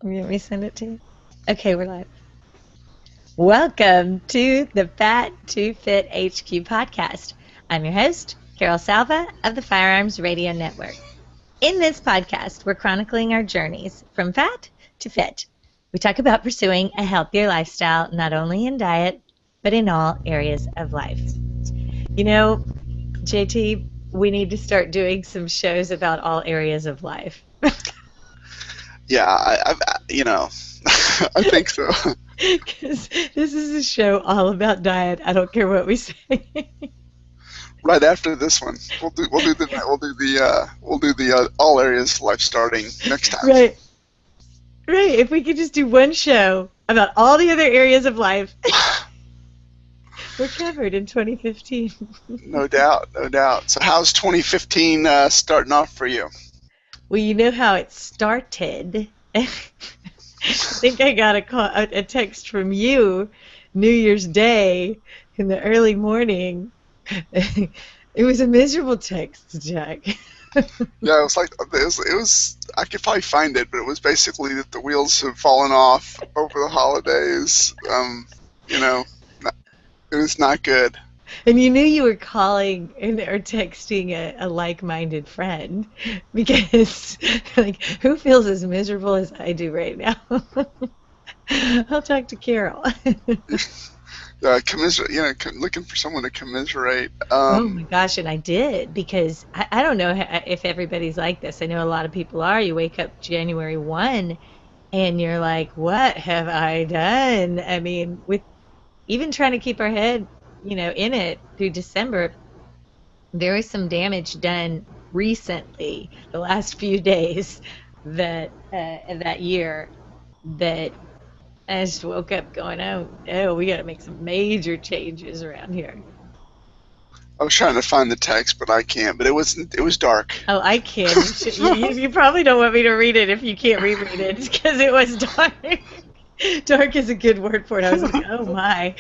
You want me to send it to you? Okay, we're live. Welcome to the FAT2FIT HQ podcast. I'm your host, Carol Salva of the Firearms Radio Network. In this podcast, we're chronicling our journeys from fat to fit. We talk about pursuing a healthier lifestyle, not only in diet, but in all areas of life. You know, JT, we need to start doing some shows about all areas of life. Yeah, I think so. Because this is a show all about diet. I don't care what we say. Right after this one, we'll do the all areas of life starting next time. Right. If we could just do one show about all the other areas of life, we're covered in 2015. No doubt. So how's 2015 starting off for you? Well, you know how it started. I think I got a text from you New Year's Day in the early morning. It was a miserable text, Jack. Yeah, it was. I could probably find it, but it was basically that the wheels have fallen off over the holidays. It was not good. And you knew you were calling or texting a like-minded friend because, like, who feels as miserable as I do right now? I'll talk to Carol. Commiserate. Looking for someone to commiserate. Oh my gosh, and I did because I don't know if everybody's like this. I know a lot of people are. You wake up January 1 and you're like, what have I done? I mean, with even trying to keep our head, in it through December, there was some damage done recently, the last few days that year, that I just woke up going, oh, we got to make some major changes around here. I was trying to find the text, but I can't. But it was dark. Oh, I can. You probably don't want me to read it if you can't reread it because it was dark. Dark is a good word for it. I was like, oh my,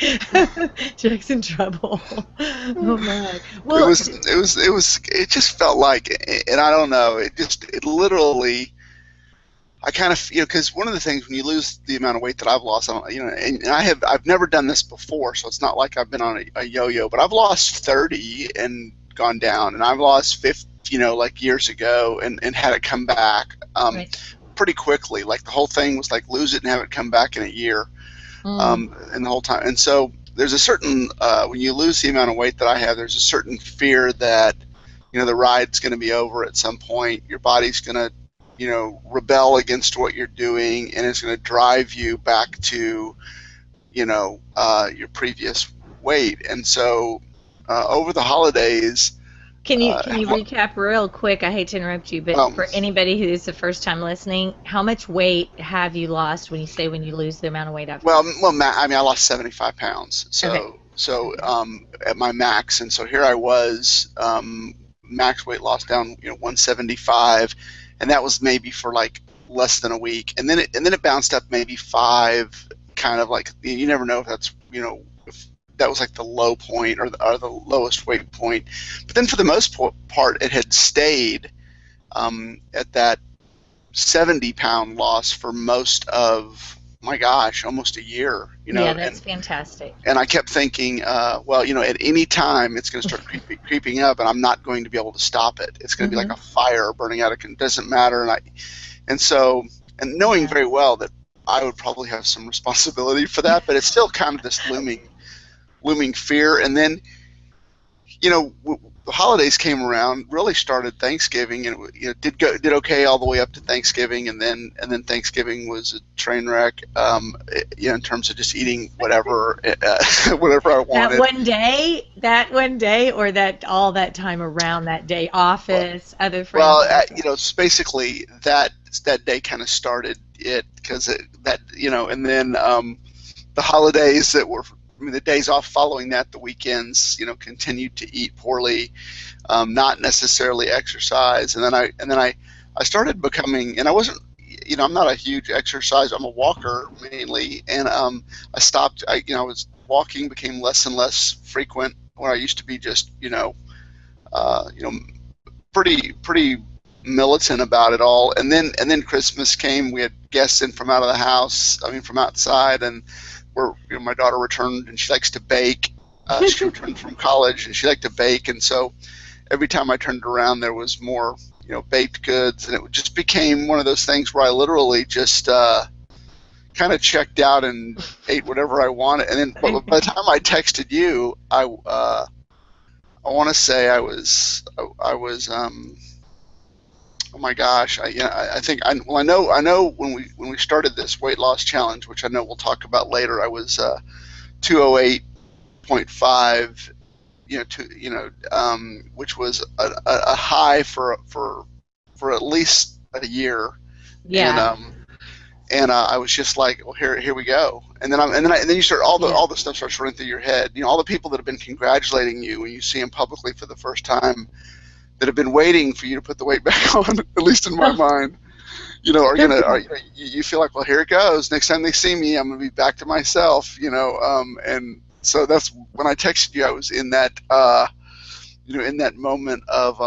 Jack's in trouble. Oh my. Well, it just felt like, and I don't know, it literally, I kind of, because one of the things when you lose the amount of weight that I've lost, and I've never done this before, so it's not like I've been on a yo-yo, but I've lost 30 and gone down, and I've lost 50, like years ago, and had it come back. Right. Pretty quickly. Like the whole thing was like lose it and have it come back in a year, and the whole time. And so there's a certain when you lose the amount of weight that I have, there's a certain fear that the ride's going to be over at some point. Your body's going to rebel against what you're doing, and it's going to drive you back to your previous weight. And so over the holidays. Can you recap real quick? I hate to interrupt you, but for anybody who is the first time listening, how much weight have you lost when you lose the amount of weight after? Well, I lost 75 pounds. So at my max, and so here I was, max weight loss down 175, and that was maybe for like less than a week, and then it bounced up maybe 5, kind of like you never know if that's if that was like the low point or the lowest weight point. But then for the most part, it had stayed at that 70-pound loss for most of, my gosh, almost a year. Yeah, that's fantastic. And I kept thinking, at any time it's going to start creeping up, and I'm not going to be able to stop it. It's going to be like a fire burning out. It doesn't matter. And knowing very well that I would probably have some responsibility for that, but it's still kind of this looming fear. And then the holidays came around, really started Thanksgiving, and did okay all the way up to Thanksgiving, and then Thanksgiving was a train wreck, in terms of just eating whatever whatever I wanted. That one day, or that all that time around that day, office, other friends. Well, it's basically that day kind of started it, because and then the holidays that were. The days off following that, the weekends, continued to eat poorly, not necessarily exercise, and then I started becoming, and I wasn't, I'm not a huge exercise. I'm a walker mainly, and I stopped. I was walking became less and less frequent, where I used to be just, pretty militant about it all. And then Christmas came. We had guests in from out of the house. I mean, from outside, and my daughter returned, and she likes to bake. She returned from college, and she liked to bake, and so every time I turned around, there was more, baked goods, and it just became one of those things where I literally just kind of checked out and ate whatever I wanted. And then, but by the time I texted you, I want to say I was oh my gosh, I think I know when we started this weight loss challenge, which I know we'll talk about later, I was 208.5, which was a high for at least a year. And Yeah. I was just like, well, here we go. And then you start all the stuff starts running through your head. All the people that have been congratulating you when you see them publicly for the first time, that have been waiting for you to put the weight back on, at least in my mind, you feel like, well, here it goes. Next time they see me, I'm gonna be back to myself. And so that's when I texted you. I was in that in that moment of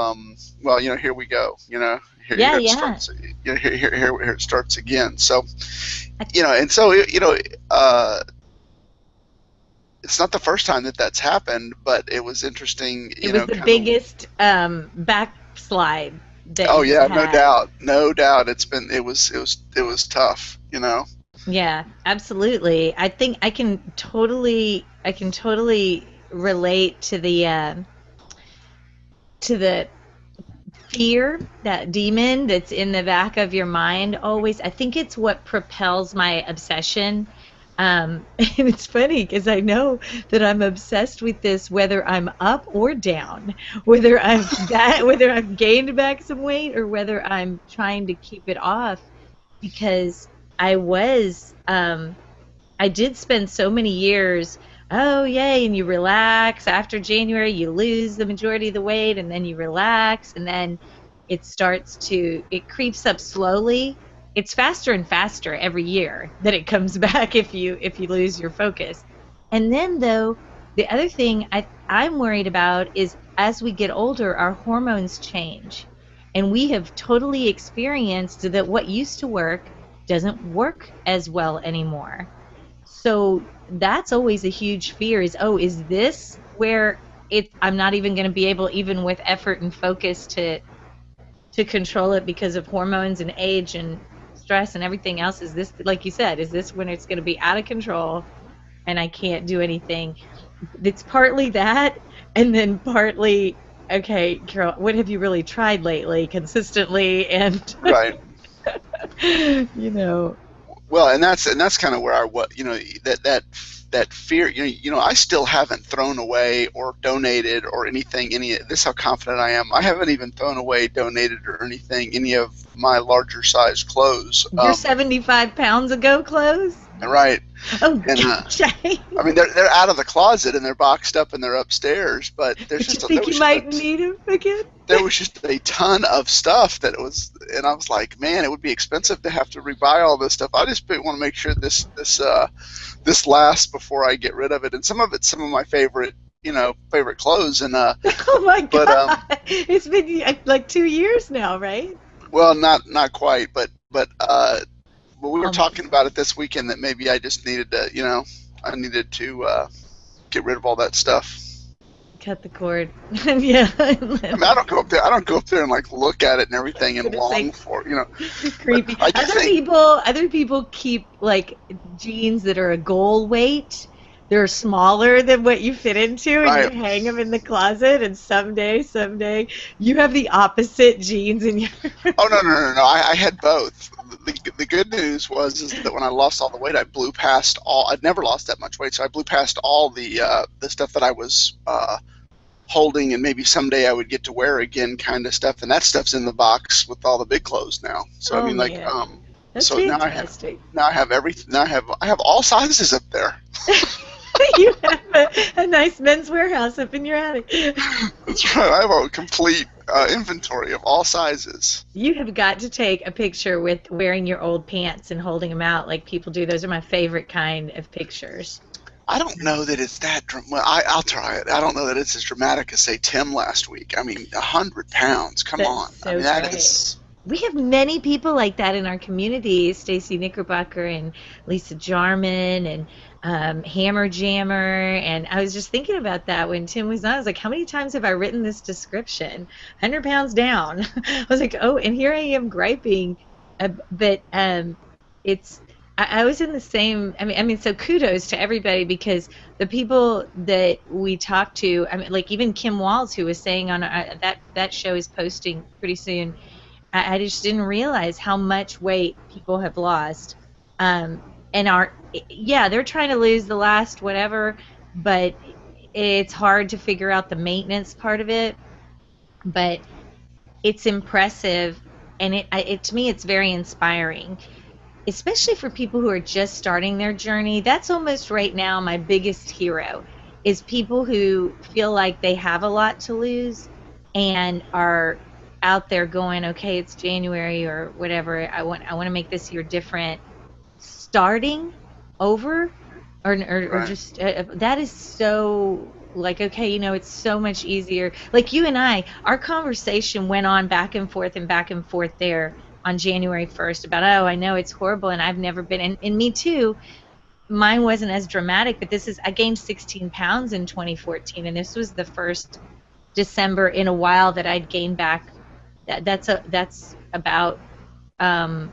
well, here we go. Yeah, It yeah. starts. Here it starts again. So, and so it's not the first time that that's happened, but it was interesting. It was the Kind of. biggest backslide that Oh you've yeah, no had. doubt, no doubt. It was tough. Yeah, absolutely. I think I can totally relate to the fear, that demon that's in the back of your mind always. I think it's what propels my obsession. And it's funny because I know that I'm obsessed with this whether I'm up or down, whether I've gained back some weight or whether I'm trying to keep it off, because I was I did spend so many years, oh yay, and you relax after January, you lose the majority of the weight, and then you relax, and then it creeps up slowly. It's faster and faster every year that it comes back if you lose your focus. And then though, the other thing I'm worried about is as we get older, our hormones change. And we have totally experienced that what used to work doesn't work as well anymore. So that's always a huge fear is, oh, is this where I'm not even going to be able, even with effort and focus, to control it because of hormones and age and stress and everything else? Is this, like you said, is this when it's going to be out of control and I can't do anything? It's partly that, and then partly, okay, Carol, what have you really tried lately consistently? And, Right. you know, Well, and that's kind of where that fear. I still haven't thrown away or donated or anything. This is how confident I am. I haven't even thrown away, donated, or anything. Any of my larger size clothes. your 75 pounds ago clothes? Right. Oh, And gosh. I mean, they're out of the closet and they're boxed up and they're upstairs. But But you think you might need them again? there was just a ton of stuff and I was like, man, it would be expensive to have to rebuy all this stuff. I just want to make sure this lasts before I get rid of it. And some of it's some of my favorite clothes. And Oh my but God. It's been like 2 years now, right? well, not quite, but we were Almost. talking about it this weekend that maybe I just needed to, I needed to get rid of all that stuff. Cut the cord. Yeah. I mean, I don't go up there. I don't go up there and like look at it and everything and It's long like for. But creepy. I do think, Other people keep like jeans that are a goal weight. They're smaller than what you fit into, and right. you hang them in the closet. And someday, you have the opposite jeans in your. Oh no! I had both. The good news is that when I lost all the weight, I blew past all. I'd never lost that much weight, so I blew past all the stuff that I was holding, and maybe someday I would get to wear again, kind of stuff. And that stuff's in the box with all the big clothes now. So I Oh mean, like, man, that's so fantastic. now I have everything. Now I have all sizes up there. You have a nice men's warehouse up in your attic. That's right. I have a complete inventory of all sizes. You have got to take a picture with wearing your old pants and holding them out like people do. Those are my favorite kind of pictures. I don't know that it's that. Well, I'll try it. I don't know that it's as dramatic as say Tim last week. I mean, 100 pounds. Come That's on. I so mean, that great. is We have many people like that in our community. Stacy Knickerbocker and Lisa Jarman and Hammer Jammer. And I was just thinking about that when Tim was on. I was like, how many times have I written this description? 100 pounds down. I was like, oh, and here I am griping. But it's I was in the same. I mean, so kudos to everybody because the people that we talked to. I mean, like even Kim Walls, who was saying on that show is posting pretty soon. I just didn't realize how much weight people have lost. Um, and yeah, they're trying to lose the last whatever, but it's hard to figure out the maintenance part of it. But it's impressive, and to me, it's very inspiring, especially for people who are just starting their journey. That's almost right now my biggest hero is people who feel like they have a lot to lose and are out there going, okay, it's January or whatever. I want to make this year different. Starting over or right. just that is so like okay, it's so much easier. Like you and our conversation went on back and forth there on January 1st about, oh, I know it's horrible and I've never been, and me too. Mine wasn't as dramatic, but I gained 16 pounds in 2014, and this was the first December in a while that I'd gained back. That's about um,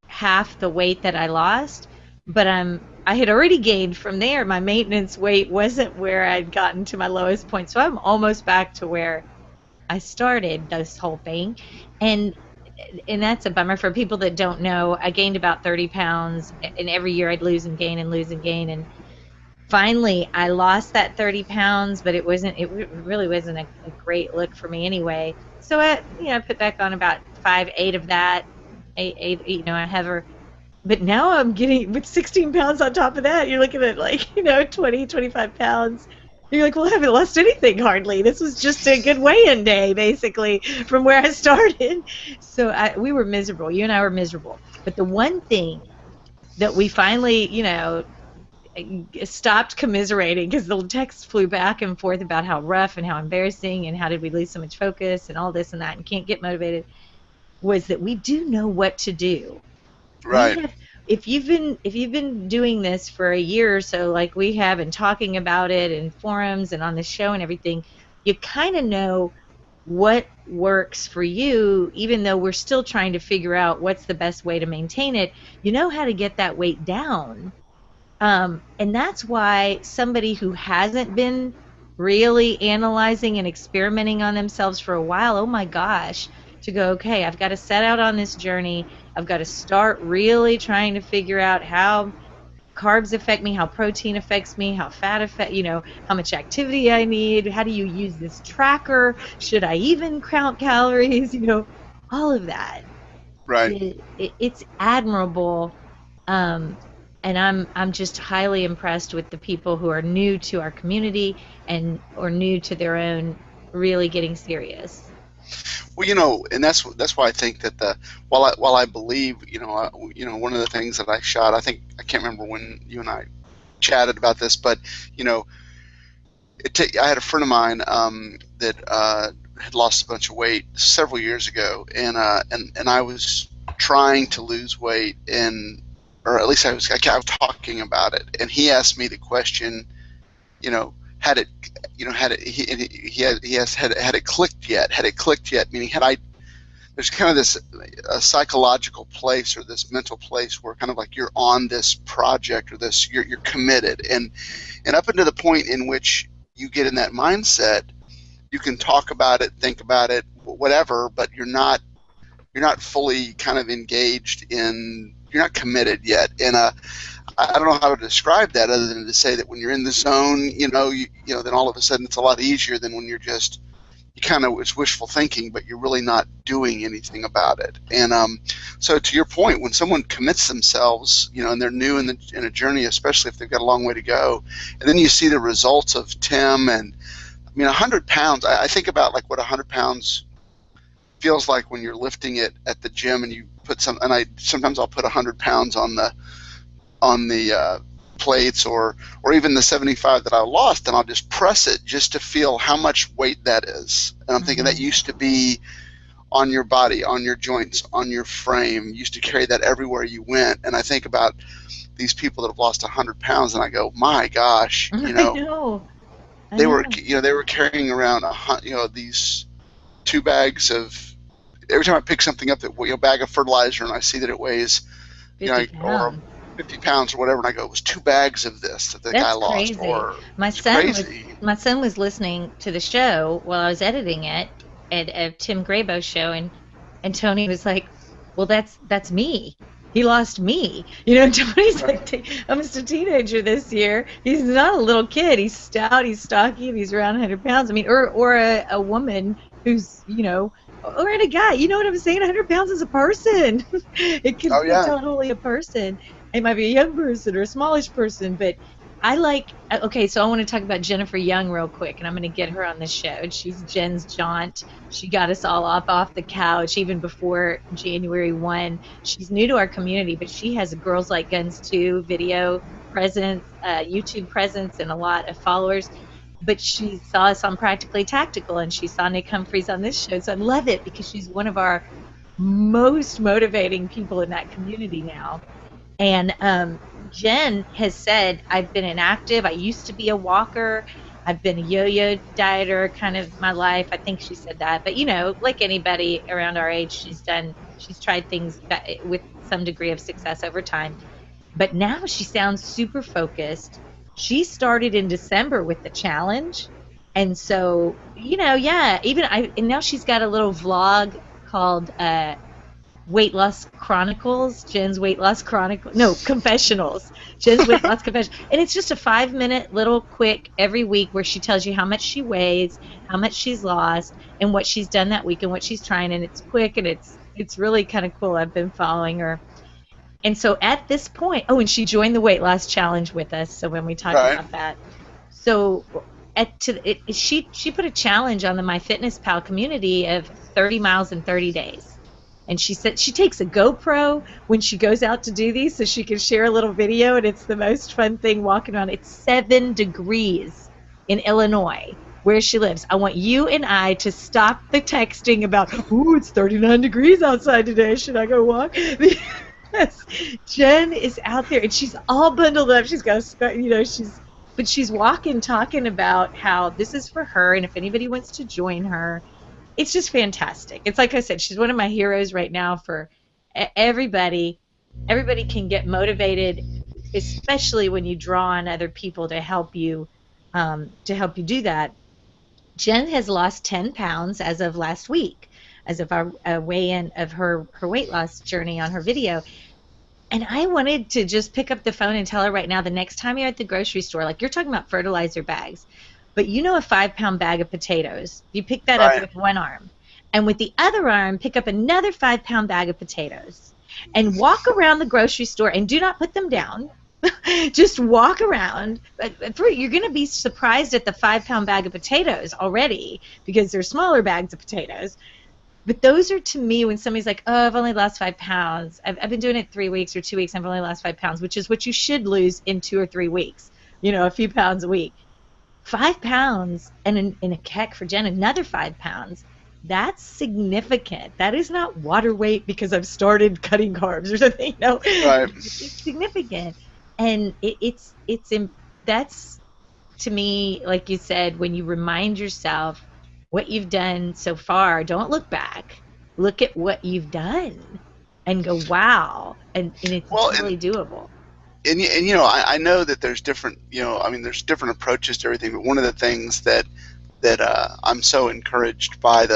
half the weight that I lost, but I had already gained from there. My maintenance weight wasn't where I'd gotten to my lowest point, so I'm almost back to where I started this whole thing, and and that's a bummer for people that don't know. I gained about 30 pounds, and every year I'd lose and gain and lose and gain, and finally I lost that 30 pounds, but it really wasn't a great look for me anyway. So I put back on about 5, 8 of that, eight, I have her, but now I'm getting with 16 pounds on top of that. You're looking at like, 20, 25 pounds. You're like, well, I haven't lost anything hardly. This was just a good weigh-in day, basically, from where I started. So we were miserable. You and I were miserable. But the one thing that we finally, stopped commiserating because the texts flew back and forth about how rough and how embarrassing and how did we lose so much focus and all this and that and can't get motivated, was that we do know what to do. We Right. have, if you've been doing this for a year or so, like we have, and talking about it in forums and on the show and everything, you kind of know what works for you, even though we're still trying to figure out what's the best way to maintain it. You know how to get that weight down. And that's why somebody who hasn't been really analyzing and experimenting on themselves for a while, oh my gosh, to go, okay, I've got to set out on this journey. I've got to start really trying to figure out how carbs affect me, how protein affects me, how fat affect, how much activity I need. How do you use this tracker? Should I even count calories? All of that. Right. It's admirable, um, and I'm just highly impressed with the people who are new to our community and or new to their own really getting serious. Well, and that's why I think that while I believe, one of the things that I shot, I can't remember when you and I chatted about this, but you know, I had a friend of mine that had lost a bunch of weight several years ago, and I was trying to lose weight, or at least I was talking about it, and he asked me the question, you know, had it, had it clicked yet? Had it clicked yet? Meaning, there's kind of this psychological place or this mental place where kind of like you're on this project or you're committed, and up until the point in which you get in that mindset, you can talk about it, think about it, whatever, but you're not fully kind of engaged you're not committed yet. And I don't know how to describe that other than to say that when you're in the zone, then all of a sudden it's a lot easier than when it's wishful thinking, but you're really not doing anything about it. And so to your point, when someone commits themselves, and they're new in a journey, especially if they've got a long way to go, and then you see the results of Tim, and I mean, 100 pounds, I think about like what 100 pounds feels like when you're lifting it at the gym, and you put sometimes I'll put 100 pounds on the plates or even the 75 that I lost, and I'll just press it just to feel how much weight that is. And I'm thinking that Hmm. used to be on your body, on your joints, on your frame. You used to carry that everywhere you went. And I think about these people that have lost 100 pounds, and I go, my gosh, I know. I they were, know. they were carrying around these 2 bags of. Every time I pick something up, that bag of fertilizer, and I see that it weighs, 50 or pounds. 50 pounds or whatever, and I go, it was 2 bags of this that the guy That's lost, crazy. or My it's son was crazy. my son was listening to the show while I was editing it at Tim Graybo's show, and Tony was like, "Well, that's me. He lost me." And Tony's Right. like, "I'm just a teenager this year. He's not a little kid. He's stout. He's stocky. And he's around 100 pounds. I mean, or a woman who's or a guy. You know what I'm saying? 100 pounds is a person. It could Oh be yeah. totally a person. It might be a young person or a smallish person, but I like, okay, so I want to talk about Jennifer Young real quick, and I'm going to get her on the show. She's Jen's jaunt. She got us all up off the couch even before January 1. She's new to our community, but she has a Girls Like Guns too video presence, YouTube presence, and a lot of followers. But she saw us on Practically Tactical, and she saw Nick Humphreys on this show. So I love it because she's one of our most motivating people in that community now. And Jen has said, I've been inactive. I used to be a walker. I've been a yo-yo dieter kind of my life. I think she said that. But, like anybody around our age, she's tried things with some degree of success over time. But now she sounds super focused. She started in December with the challenge. And so, yeah, and now she's got a little vlog called Weight Loss Chronicles, Jen's Weight Loss Chronicles, no, Confessionals, Jen's Weight Loss Confession. And it's just a 5-minute little quick every week where she tells you how much she weighs, how much she's lost, and what she's done that week and what she's trying. And it's quick and it's really kind of cool. I've been following her. And so at this point, oh, and she joined the weight loss challenge with us. So when we talk Right. about that, so she put a challenge on the MyFitnessPal community of 30 miles in 30 days. And she said she takes a GoPro when she goes out to do these so she can share a little video, and it's the most fun thing walking around. It's 7 degrees in Illinois where she lives. I want you and I to stop the texting about, "Ooh, it's 39 degrees outside today. Should I go walk?" Because Jen is out there and she's all bundled up. She's got but she's walking, talking about how this is for her, and if anybody wants to join her, it's just fantastic. It's like I said, she's one of my heroes right now for everybody. Everybody can get motivated, especially when you draw on other people to help you do that. Jen has lost 10 pounds as of last week, as of our weigh-in of her weight loss journey on her video. And I wanted to just pick up the phone and tell her right now, the next time you're at the grocery store, like you're talking about fertilizer bags, but a 5-pound bag of potatoes, you pick that up Right. with one arm. And with the other arm, pick up another 5-pound bag of potatoes and walk around the grocery store and do not put them down. Just walk around. You're going to be surprised at the 5-pound bag of potatoes already because they're smaller bags of potatoes. But those are, to me, when somebody's like, "Oh, I've only lost 5 pounds. I've been doing it 3 weeks or 2 weeks. I've only lost 5 pounds," which is what you should lose in 2 or 3 weeks. A few pounds a week. 5 pounds, and in a heck for Jen, another 5 pounds. That's significant. That is not water weight because I've started cutting carbs or something. Right. It's significant, and that's, to me, like you said, when you remind yourself what you've done so far, don't look back. Look at what you've done and go, wow. And it's Well, totally doable. I know that there's different, I mean, there's different approaches to everything, but one of the things that I'm so encouraged by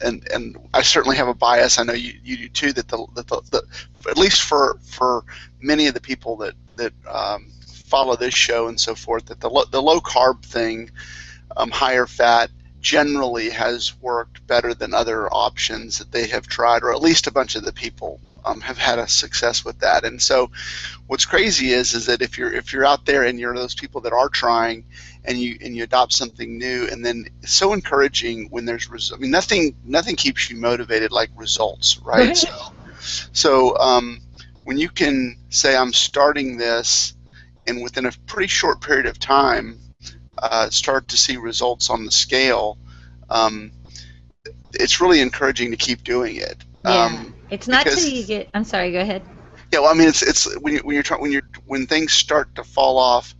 and I certainly have a bias. I know you do too. That the at least for many of the people that follow this show and so forth, that the low carb thing, higher fat, generally has worked better than other options that they have tried, or at least a bunch of the people have had a success with that. And so what's crazy is that if you're out there and you're those people that are trying, and you adopt something new, and then it's so encouraging when there's I mean, nothing keeps you motivated like results, right? So when you can say, I'm starting this, and within a pretty short period of time start to see results on the scale, um, it's really encouraging to keep doing it. Yeah. It's not till you Because get, I'm sorry, go ahead. yeah, well, I mean, it's when things start to fall off,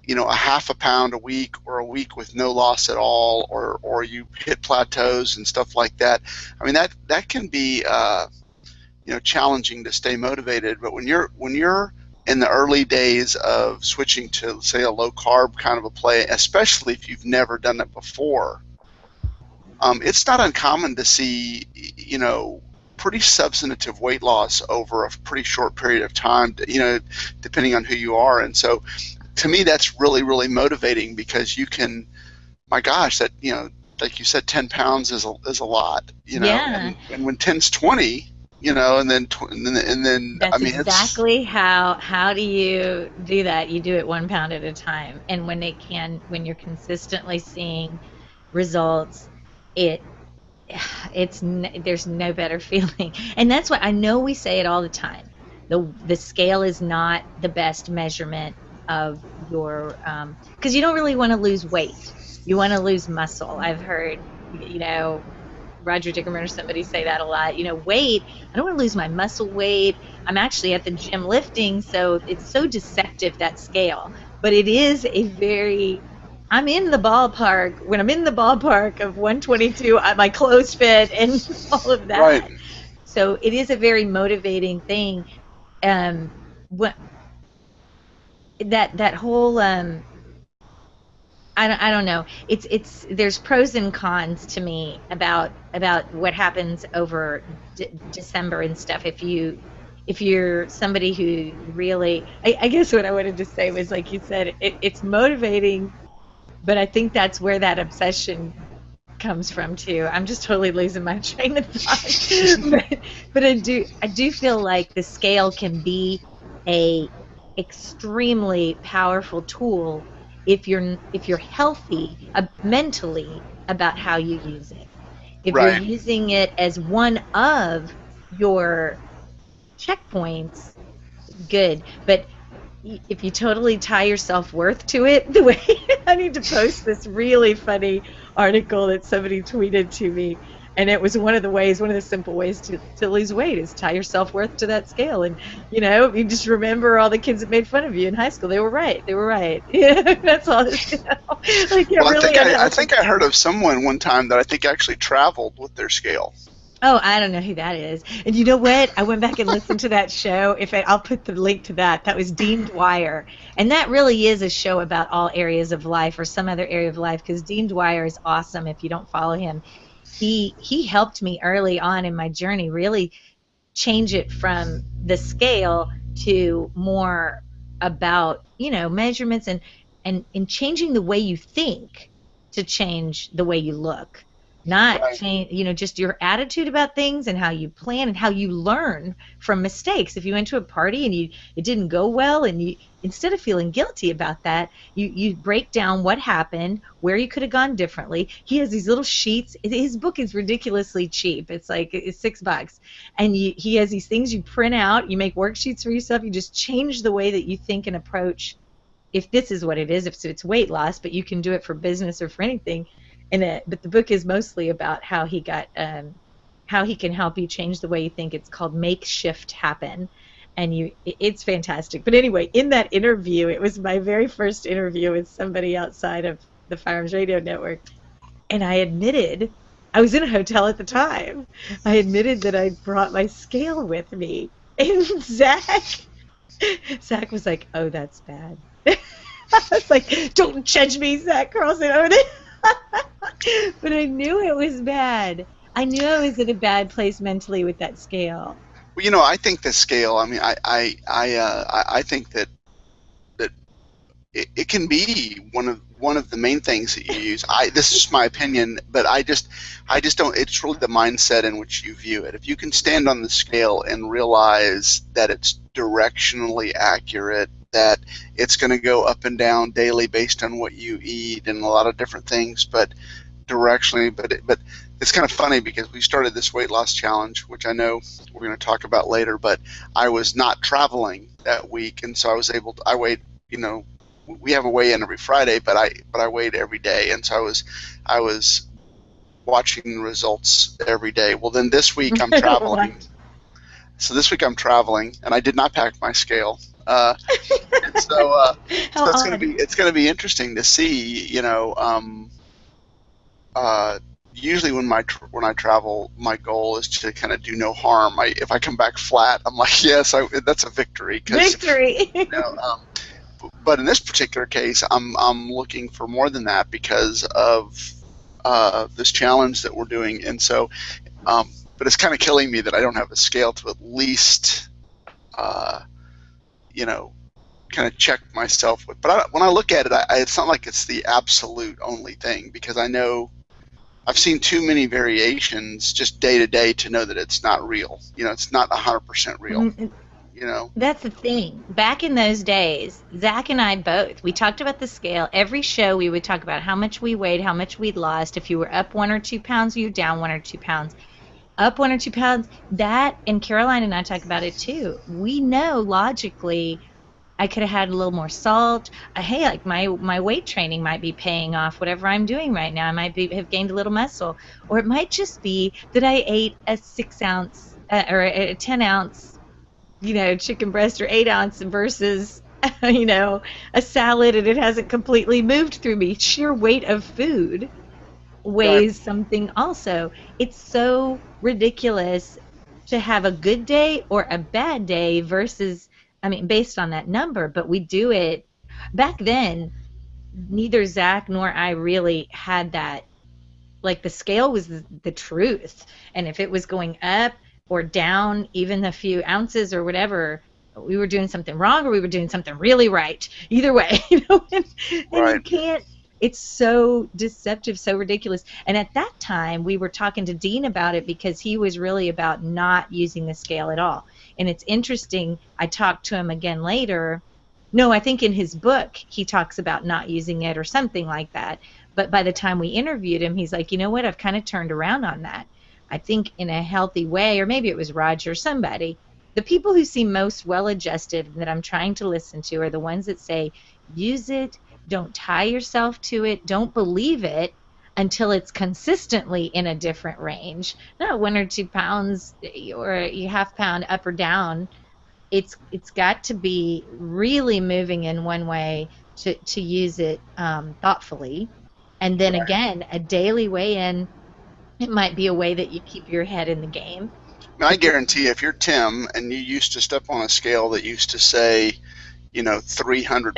a half a pound a week or a week with no loss at all, or you hit plateaus and stuff like that. I mean, that can be challenging to stay motivated. But when you're in the early days of switching to, say, a low carb kind of a play, especially if you've never done it before, it's not uncommon to see, pretty substantive weight loss over a pretty short period of time, depending on who you are. And so to me, that's really, really motivating, because you can, my gosh, that, like you said, 10 pounds is a lot, Yeah. and when 10's 20, and then I That's mean, it's exactly how do you do that? You do it 1 pound at a time. And when you're consistently seeing results, it there's no better feeling. And that's why I know we say it all the time. The scale is not the best measurement of your because you don't really want to lose weight. You want to lose muscle. I've heard, Roger Dickerman or somebody say that a lot. Weight, I don't want to lose my muscle weight. I'm actually at the gym lifting, so it's so deceptive, that scale. But it is I'm in the ballpark. When I'm in the ballpark of 122, my clothes fit and all of right, that. So it is a very motivating thing. What that whole I don't know. There's pros and cons to me about what happens over December and stuff. If you're somebody who really, I guess what I wanted to say was, like you said, it's motivating, but I think that's where that obsession comes from too. I'm just totally losing my train of thought. but I do feel like the scale can be a extremely powerful tool if you're healthy mentally about how you use it. If you're right, using it as one of your checkpoints, good. But if you totally tie your self-worth to it, the way I need to post this really funny article that somebody tweeted to me, and it was one of the simple ways to lose weight is tie your self-worth to that scale. And you just remember all the kids that made fun of you in high school. They were right. They were right. Yeah, that's all. Like, yeah, well, really I unhealthy. think I heard of someone one time that I think actually traveled with their scale. Oh, I don't know who that is. And you know what? I went back and listened to that show. I'll put the link to that. That was Dean Dwyer, and that really is a show about all areas of life, or some other area of life. Because Dean Dwyer is awesome. If you don't follow him, he helped me early on in my journey really change it from the scale to more about measurements, and changing the way you think to change the way you look, not Right. change just your attitude about things, and how you plan and how you learn from mistakes. If you went to a party and it didn't go well, and you, instead of feeling guilty about that, you break down what happened, where you could have gone differently. He has these little sheets. His book is ridiculously cheap. It's $6, and he has these things you print out. You make worksheets for yourself. You just change the way that you think and approach. If this is what it is, if it's weight loss, but you can do it for business or for anything. But the book is mostly about how he can help you change the way you think. It's called Make Shift Happen, and it's fantastic. But anyway, in that interview, it was my very first interview with somebody outside of the Firearms Radio Network, and I was in a hotel at the time. I admitted that I brought my scale with me, and Zach was like, "Oh, that's bad." I was like, "Don't judge me, Zach Carlson." But I knew it was bad. I knew I was in a bad place mentally with that scale. Well, I think the scale. I mean, I think that it can be one of the main things that you use. This is my opinion, but I just don't. It's really the mindset in which you view it. If you can stand on the scale and realize that it's directionally accurate, that it's going to go up and down daily based on what you eat and a lot of different things, but directionally. But it's kind of funny because we started this weight loss challenge, which I know we're going to talk about later. But I was not traveling that week, and so I weighed you know, we have a weigh in every Friday, but I weighed every day, and so I was watching the results every day. Well, then this week I'm traveling. What? So this week I'm traveling, and I did not pack my scale. And How so odd. it's gonna be interesting to see. Uh, Usually when I travel, my goal is to kind of do no harm. If I come back flat, I'm like, yes, that's a victory because Victory. you know. But in this particular case, I'm looking for more than that because of this challenge that we're doing, and so. But it's kind of killing me that I don't have a scale to at least, uh, you know, kind of check myself with. But when I look at it, it's not like it's the absolute only thing because I know I've seen too many variations just day to day to know that it's not real. It's not 100% real. Mm, You know, That's the thing. Back in those days, Zach and I both, we talked about the scale. Every show we would talk about how much we weighed, how much we'd lost. If you were up 1 or 2 pounds, you were down 1 or 2 pounds. Up 1 or 2 pounds. That, and Caroline and I talk about it too. We know logically I could have had a little more salt. Hey, like my weight training might be paying off. Whatever I'm doing right now, I might have gained a little muscle, or it might just be that I ate a 6 ounce or a 10 ounce, chicken breast or 8 ounce versus, a salad, and it hasn't completely moved through me. Sheer weight of food right? weighs something also. It's so ridiculous to have a good day or a bad day versus, I mean, based on that number, but we do it. Back then, neither Zach nor I really had that. Like the scale was the truth. And if it was going up or down even a few ounces or whatever, we were doing something wrong or we were doing something really right. Either way, and you Right. can't, it's so deceptive, so ridiculous. And at that time, we were talking to Dean about it because he was really about not using the scale at all. And it's interesting, I talked to him again later. No, I think in his book, he talks about not using it or something like that. But by the time we interviewed him, he's like, you know what? I've kind of turned around on that. I think in a healthy way, or maybe it was Roger, somebody. The people who seem most well adjusted that I'm trying to listen to are the ones that say, use it, don't tie yourself to it, don't believe it until it's consistently in a different range. Not 1 or 2 pounds or a half pound up or down. It's got to be really moving in one way to use it thoughtfully, and then Right. again a daily weigh-in. It might be a way that you keep your head in the game. I mean, I But the, guarantee if you're Tim and you used to step on a scale that used to say, 300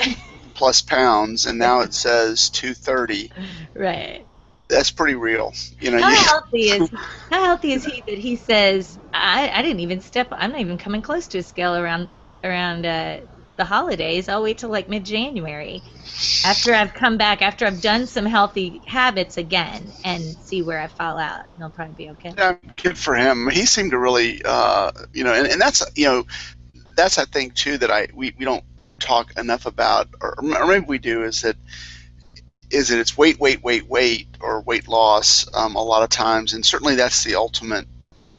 plus pounds, and now it says 230, right. that's pretty real. How healthy is how healthy is he that he says I didn't even step, I'm not even coming close to a scale around the holidays. I'll wait till like mid-January after I've come back, after I've done some healthy habits again and see where I fall out. And I'll probably be okay. Yeah, good for him. He seemed to really, and that's I think too that we don't talk enough about, or maybe we do, is that it's weight, or weight loss a lot of times, and certainly that's the ultimate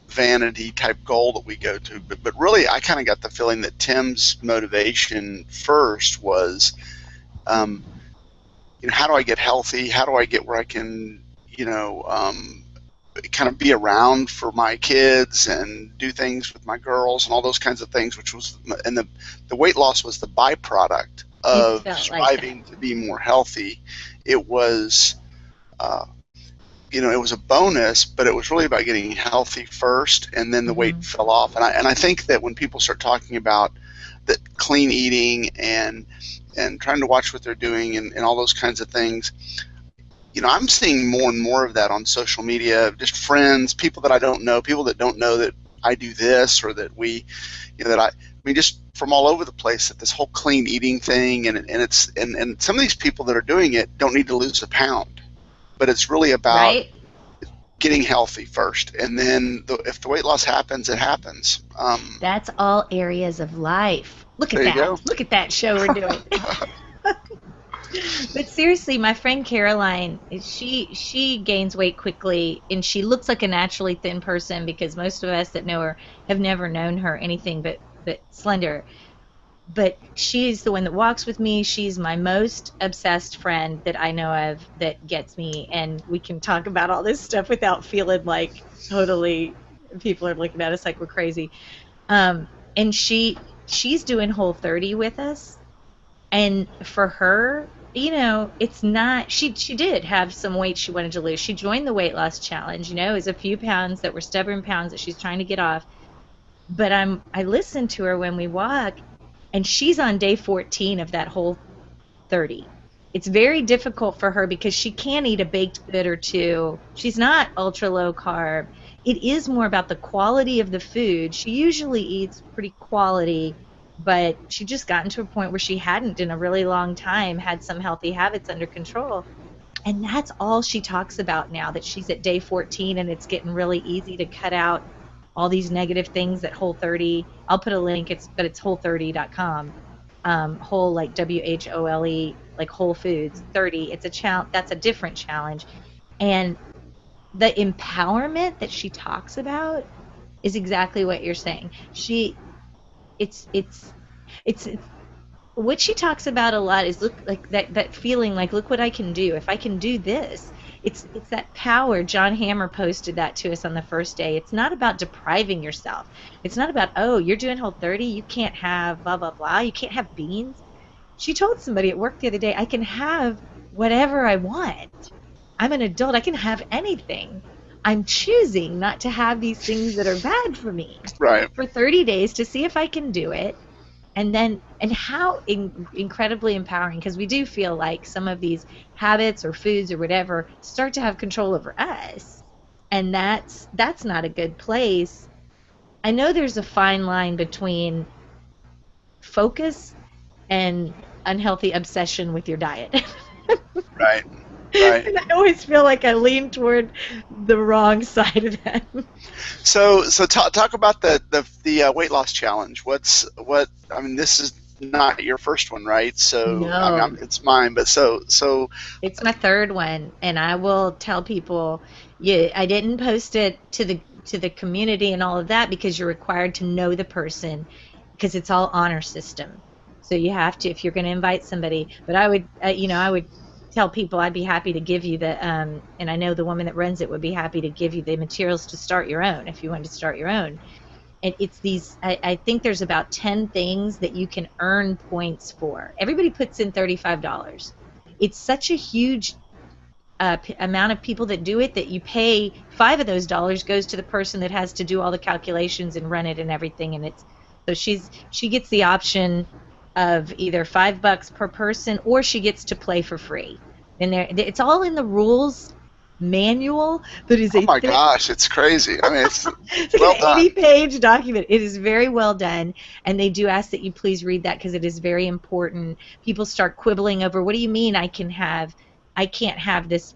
vanity type goal that we go to. But really, I kind of got the feeling that Tim's motivation first was, um, how do I get healthy? How do I get where I can, kind of be around for my kids and do things with my girls and all those kinds of things, which was, and the weight loss was the byproduct It of felt like that. striving to be more healthy. It was, uh, it was a bonus, but it was really about getting healthy first, and then the weight Hmm. fell off. And I think that when people start talking about that clean eating and trying to watch what they're doing and all those kinds of things, I'm seeing more and more of that on social media, just friends, people that I don't know, people that don't know that I do this, or that I mean, just from all over the place, that this whole clean eating thing, and some of these people that are doing it don't need to lose a pound, but it's really about Right? getting healthy first, and then if the weight loss happens, it happens. That's all areas of life. Look at There you that. go. Look at that show we're doing. But seriously, my friend Caroline, she gains weight quickly, and she looks like a naturally thin person because most of us that know her have never known her anything but slender. but she's the one that walks with me. She's my most obsessed friend that I know of that gets me, and we can talk about all this stuff without feeling like totally people are looking at us like we're crazy. And she's doing Whole 30 with us, and for her, it's not, she did have some weight she wanted to lose. She joined the weight loss challenge. It was a few pounds that were stubborn pounds that she's trying to get off. But I listen to her when we walk, and she's on day 14 of that Whole 30. It's very difficult for her because she can eat a baked good or two. She's not ultra low carb. It is more about the quality of the food. She usually eats pretty quality, but she just gotten to a point where she hadn't in a really long time had some healthy habits under control. And that's all she talks about now, that she's at day 14 and it's getting really easy to cut out all these negative things that Whole 30. I'll put a link, but it's whole30.com. Whole, like WHOLE, like Whole Foods 30. It's a challenge. That's a different challenge. And the empowerment that she talks about is exactly what you're saying. It's what she talks about a lot is, look, like that feeling like, look what I can do if I can do this. It's that power. John Hammer posted that to us on the first day. It's not about depriving yourself. It's not about, oh, you're doing Whole 30, you can't have blah blah blah, you can't have beans. She told somebody at work the other day, I can have whatever I want. I'm an adult, I can have anything. I'm choosing not to have these things that are bad for me Right. for 30 days to see if I can do it. And how incredibly empowering, because we do feel like some of these habits or foods or whatever start to have control over us, and that's not a good place. I know there's a fine line between focus and unhealthy obsession with your diet. Right. Right. And I always feel like I lean toward the wrong side of that. So talk about the weight loss challenge. I mean, this is not your first one, right? So I mean, No, it's mine, but it's my third one, and I will tell people, yeah, I didn't post it to the community and all of that because you're required to know the person, because it's all honor system. So you have to, if you're going to invite somebody. But I would tell people I'd be happy to give you and I know the woman that runs it would be happy to give you the materials to start your own if you wanted to start your own. And it's these, I think there's about 10 things that you can earn points for. Everybody puts in $35. It's such a huge amount of people that do it that you pay five of those dollars goes to the person that has to do all the calculations and run it and everything. And it's, so she gets the option of either $5 per person, or she gets to play for free. And it's all in the rules manual that is oh a my thick, gosh, it's crazy. I mean, it's it's like well an done. 80-page document. It is very well done, and they do ask that you please read that because it is very important. People start quibbling over, what do you mean I can't have this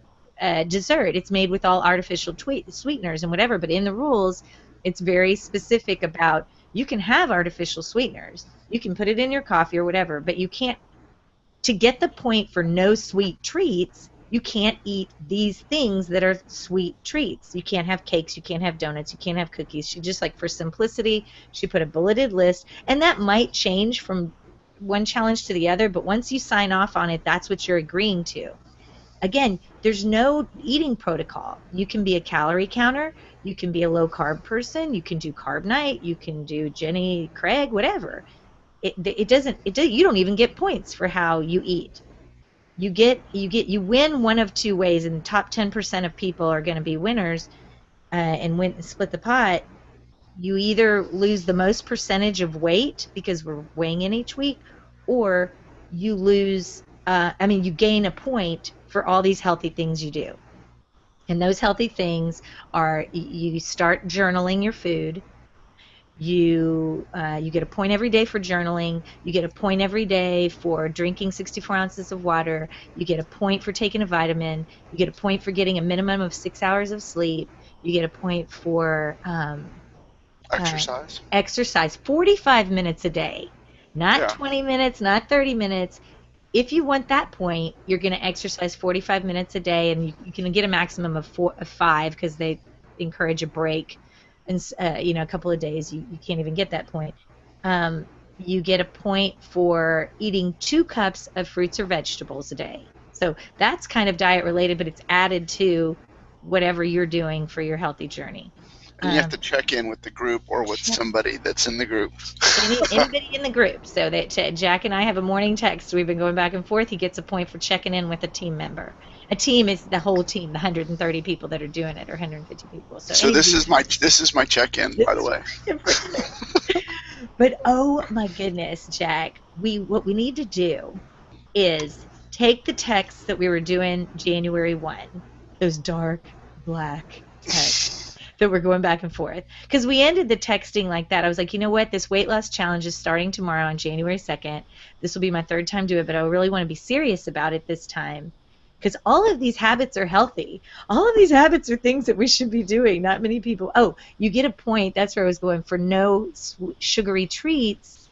dessert? It's made with all artificial sweeteners and whatever. But in the rules, it's very specific about, you can have artificial sweeteners. You can put it in your coffee or whatever, but you can't, to get the point for no sweet treats, you can't eat these things that are sweet treats. You can't have cakes, you can't have donuts, you can't have cookies. She just, like, for simplicity, she put a bulleted list, and that might change from one challenge to the other, but once you sign off on it, that's what you're agreeing to. Again, there's no eating protocol. You can be a calorie counter, you can be a low carb person, you can do carb night, you can do Jenny Craig, whatever. You don't even get points for how you eat. You win one of two ways, and the top 10% of people are going to be winners, and split the pot. You either lose the most percentage of weight because we're weighing in each week, or you you gain a point for all these healthy things you do. And those healthy things are, you start journaling your food. You get a point every day for journaling. You get a point every day for drinking 64 ounces of water. You get a point for taking a vitamin. You get a point for getting a minimum of 6 hours of sleep. You get a point for uh, Exercise. exercise, 45 minutes a day, not Yeah. 20 minutes, not 30 minutes. If you want that point, you're going to exercise 45 minutes a day, and you can get a maximum of 5 because they encourage a break. And a couple of days you can't even get that point. you get a point for eating 2 cups of fruits or vegetables a day. So that's kind of diet related, but it's added to whatever you're doing for your healthy journey. And you have Um, to check in with the group or with check somebody that's in the group. anybody in the group. So that Jack and I have a morning text. We've been going back and forth. He gets a point for checking in with a team member. A team is the whole team, the 130 people that are doing it, or 150 people. So So anybody, this is my check-in, this by the is way. for today. But oh my goodness, Jack, what we need to do is take the texts that we were doing January 1, those dark black texts that were going back and forth. Because we ended the texting like that. I was like, you know what? This weight loss challenge is starting tomorrow on January 2nd. This will be my third time doing it, but I really want to be serious about it this time. Because all of these habits are healthy. All of these habits are things that we should be doing. Not many people. Oh, you get a point. That's where I was going for no sugary treats.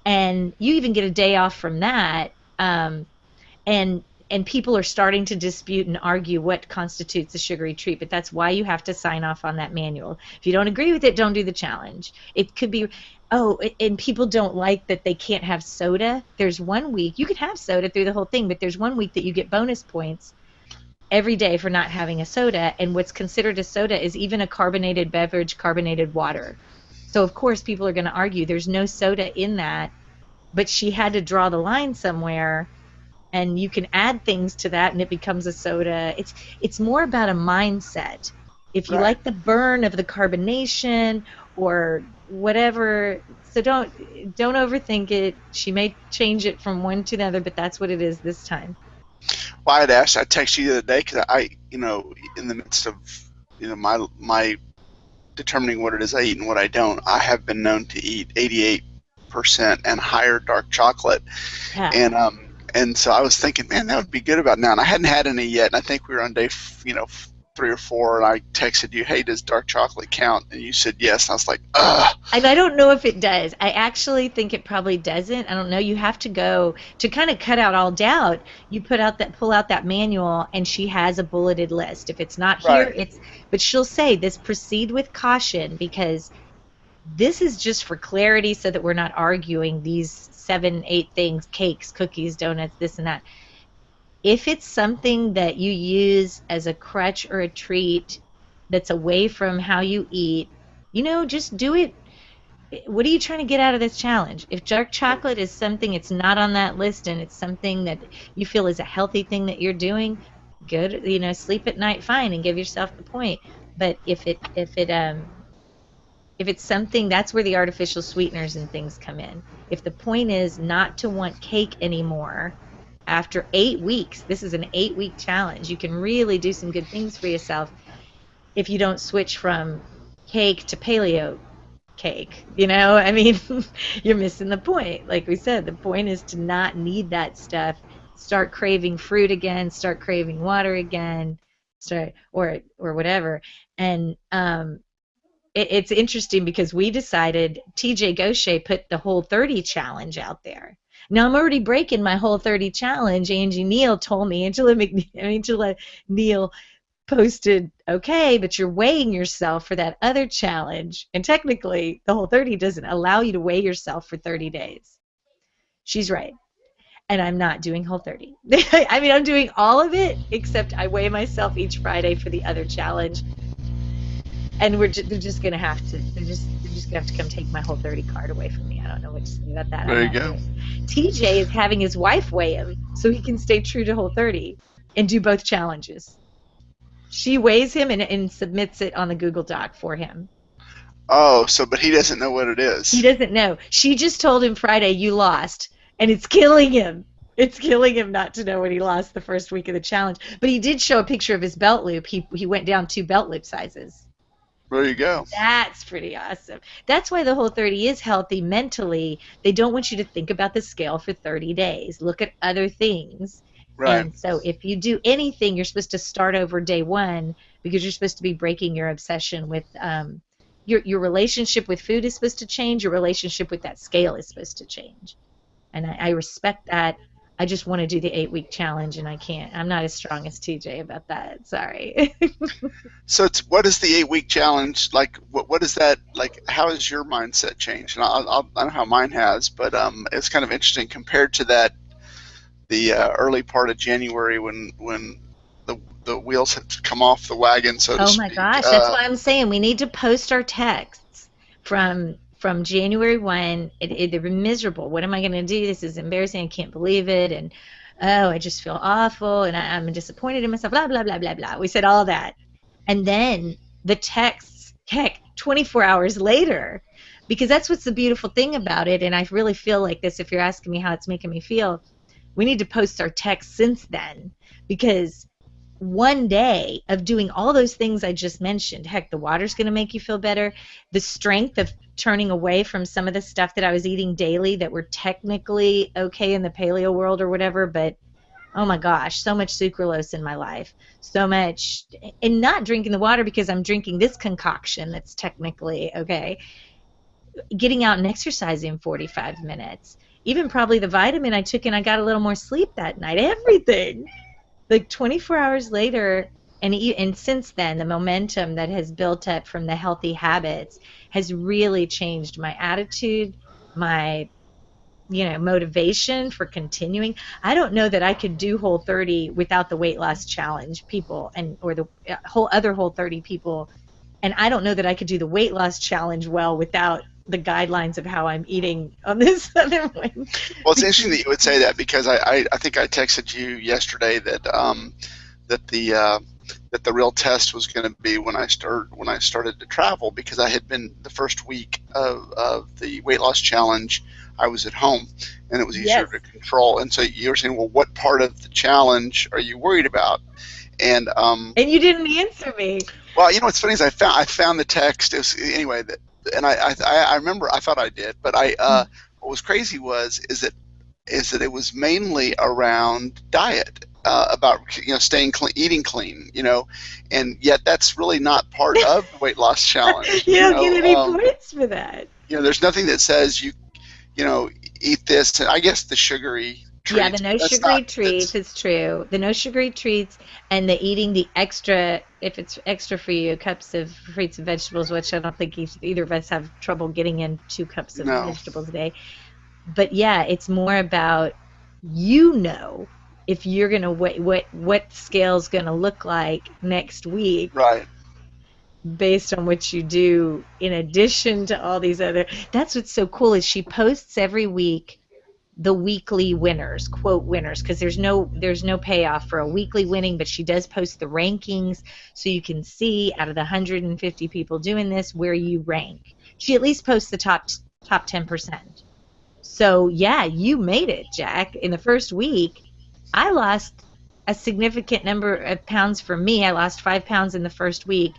And you even get a day off from that. And people are starting to dispute and argue what constitutes a sugary treat, but that's why you have to sign off on that manual. If you don't agree with it, don't do the challenge. It could be, oh, and people don't like that they can't have soda. There's one week you can have soda through the whole thing, but there's one week that you get bonus points every day for not having a soda, and what's considered a soda is even a carbonated beverage, carbonated water. So of course people are going to argue there's no soda in that, but she had to draw the line somewhere, and you can add things to that and it becomes a soda. It's more about a mindset. If you Right. like the burn of the carbonation or whatever, so don't overthink it. She may change it from one to the other, but that's what it is this time. Well, I texted you the other day because in the midst of, my determining what it is I eat and what I don't, I have been known to eat 88% and higher dark chocolate. Yeah. And so I was thinking, man, that would be good about now. And I hadn't had any yet. And I think we were on day, 3 or 4. And I texted you, hey, does dark chocolate count? And you said yes. And I was like, ugh. And I don't know if it does. I actually think it probably doesn't. I don't know. You have to go to kind of cut out all doubt. You pull out that manual, and she has a bulleted list. If it's not here, Right. but she'll say this: proceed with caution, because this is just for clarity, so that we're not arguing these 7, 8 things: cakes, cookies, donuts, this and that. If it's something that you use as a crutch or a treat that's away from how you eat, just do it. What are you trying to get out of this challenge? If dark chocolate is something, it's not on that list, and it's something that you feel is a healthy thing that you're doing, good, sleep at night, fine, and give yourself the point. But if it's something, that's where the artificial sweeteners and things come in. If the point is not to want cake anymore after 8 weeks, this is an 8-week challenge. You can really do some good things for yourself if you don't switch from cake to paleo cake. I mean, you're missing the point. Like we said, the point is to not need that stuff. Start craving fruit again, start craving water again, start or whatever. And it's interesting because we decided, TJ Gaucher put the Whole30 challenge out there. Now I'm already breaking my Whole30 challenge. Angie Neal told me, Angela Neal posted, okay, but you're weighing yourself for that other challenge. And technically, the Whole30 doesn't allow you to weigh yourself for 30 days. She's right. And I'm not doing Whole30. I mean, I'm doing all of it, except I weigh myself each Friday for the other challenge. And they're just gonna have to come take my Whole30 card away from me. I don't know what to say about that. There I'm you not go. doing it. TJ is having his wife weigh him so he can stay true to Whole30 and do both challenges. She weighs him and submits it on the Google Doc for him. Oh, but he doesn't know what it He is. doesn't know. She just told him Friday, you lost, and it's killing him. It's killing him not to know when he lost the first week of the challenge. But he did show a picture of his belt loop. He went down 2 belt loop sizes. There you go. That's pretty awesome. That's why the Whole30 is healthy mentally. They don't want you to think about the scale for 30 days. Look at other things. Right. And so if you do anything, you're supposed to start over day 1, because you're supposed to be breaking your obsession with your relationship with food is supposed to change. Your relationship with that scale is supposed to change. And I respect that. I just want to do the 8 week challenge and I can't. I'm not as strong as TJ about that. Sorry. So it's, what is the 8 week challenge like? What is that like? How has your mindset changed? And I don't know how mine has, but it's kind of interesting compared to that the early part of January when the wheels had come off the wagon, so to Oh my speak. gosh, that's why I'm saying we need to post our texts from January 1. They were miserable. What am I going to do? This is embarrassing. I can't believe it. And oh, I just feel awful. And I'm disappointed in myself. Blah, blah, blah, blah, blah. We said all that. And then the texts, heck, 24 hours later, because that's what's the beautiful thing about it. And I really feel like this, if you're asking me how it's making me feel, we need to post our texts since then, because one day of doing all those things I just mentioned, heck, the water's going to make you feel better. The strength of turning away from some of the stuff that I was eating daily that were technically okay in the paleo world or whatever, but oh my gosh, so much sucralose in my life. So much, and not drinking the water because I'm drinking this concoction that's technically okay. Getting out and exercising 45 minutes. Even probably the vitamin I took and I got a little more sleep that night. Everything like 24 hours later, and since then the momentum that has built up from the healthy habits has really changed my attitude, my motivation for continuing. I don't know that I could do Whole 30 without the weight loss challenge people, and or the Whole 30 people, and I don't know that I could do the weight loss challenge well without the guidelines of how I'm eating on this other one. Well, it's interesting that you would say that, because I think I texted you yesterday that that the real test was going to be when I started to travel, because I had been the first week of the weight loss challenge, I was at home and it was easier Yes. to control. And so you were saying, well, what part of the challenge are you worried about? And And you didn't answer me. well, what's funny is I found the text. It was, anyway, that, and I remember I thought I did, but what was crazy is that it was mainly around diet, about staying clean, eating clean, and yet that's really not part of the weight loss challenge. You don't get any points for that. There's nothing that says eat this. And I guess the sugary Yeah, treats. the no That's sugary not. treats, it's true. The no sugary treats and the eating the extra, if it's extra for you, cups of fruits and vegetables, which I don't think either of us have trouble getting in 2 cups of No. vegetables a day. But yeah, it's more about if you're gonna what scale's gonna look like next week Right. based on what you do in addition to all these other. That's what's so cool is she posts every week the weekly winners, quote winners, because there's no payoff for a weekly winning, but she does post the rankings so you can see out of the 150 people doing this where you rank. She at least posts the top 10%. So yeah, you made it, Jack. In the first week, I lost a significant number of pounds for me. I lost 5 pounds in the first week.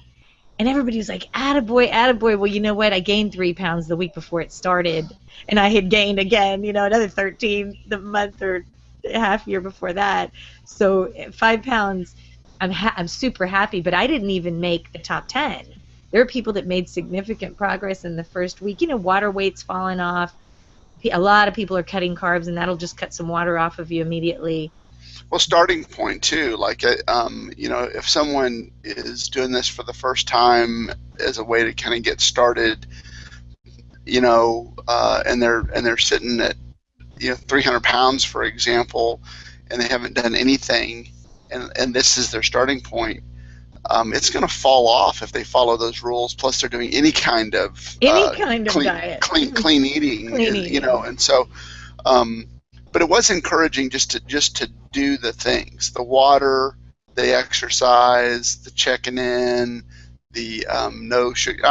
And everybody was like, attaboy, attaboy. Well, you know what? I gained 3 pounds the week before it started. And I had gained again, another 13 the month or half year before that. So 5 pounds, I'm super happy. But I didn't even make the top 10. There are people that made significant progress in the first week. Water weight's falling off. A lot of people are cutting carbs, and that'll just cut some water off of you immediately. Well, starting point too. Like, if someone is doing this for the first time as a way to kind of get started, and they're sitting at 300 pounds, for example, and they haven't done anything, and this is their starting point. It's going to fall off if they follow those rules. Plus, they're doing any kind of Diet, clean eating, clean eating. And so. But it was encouraging just to do the things: the water, the exercise, the checking in, the no sugar.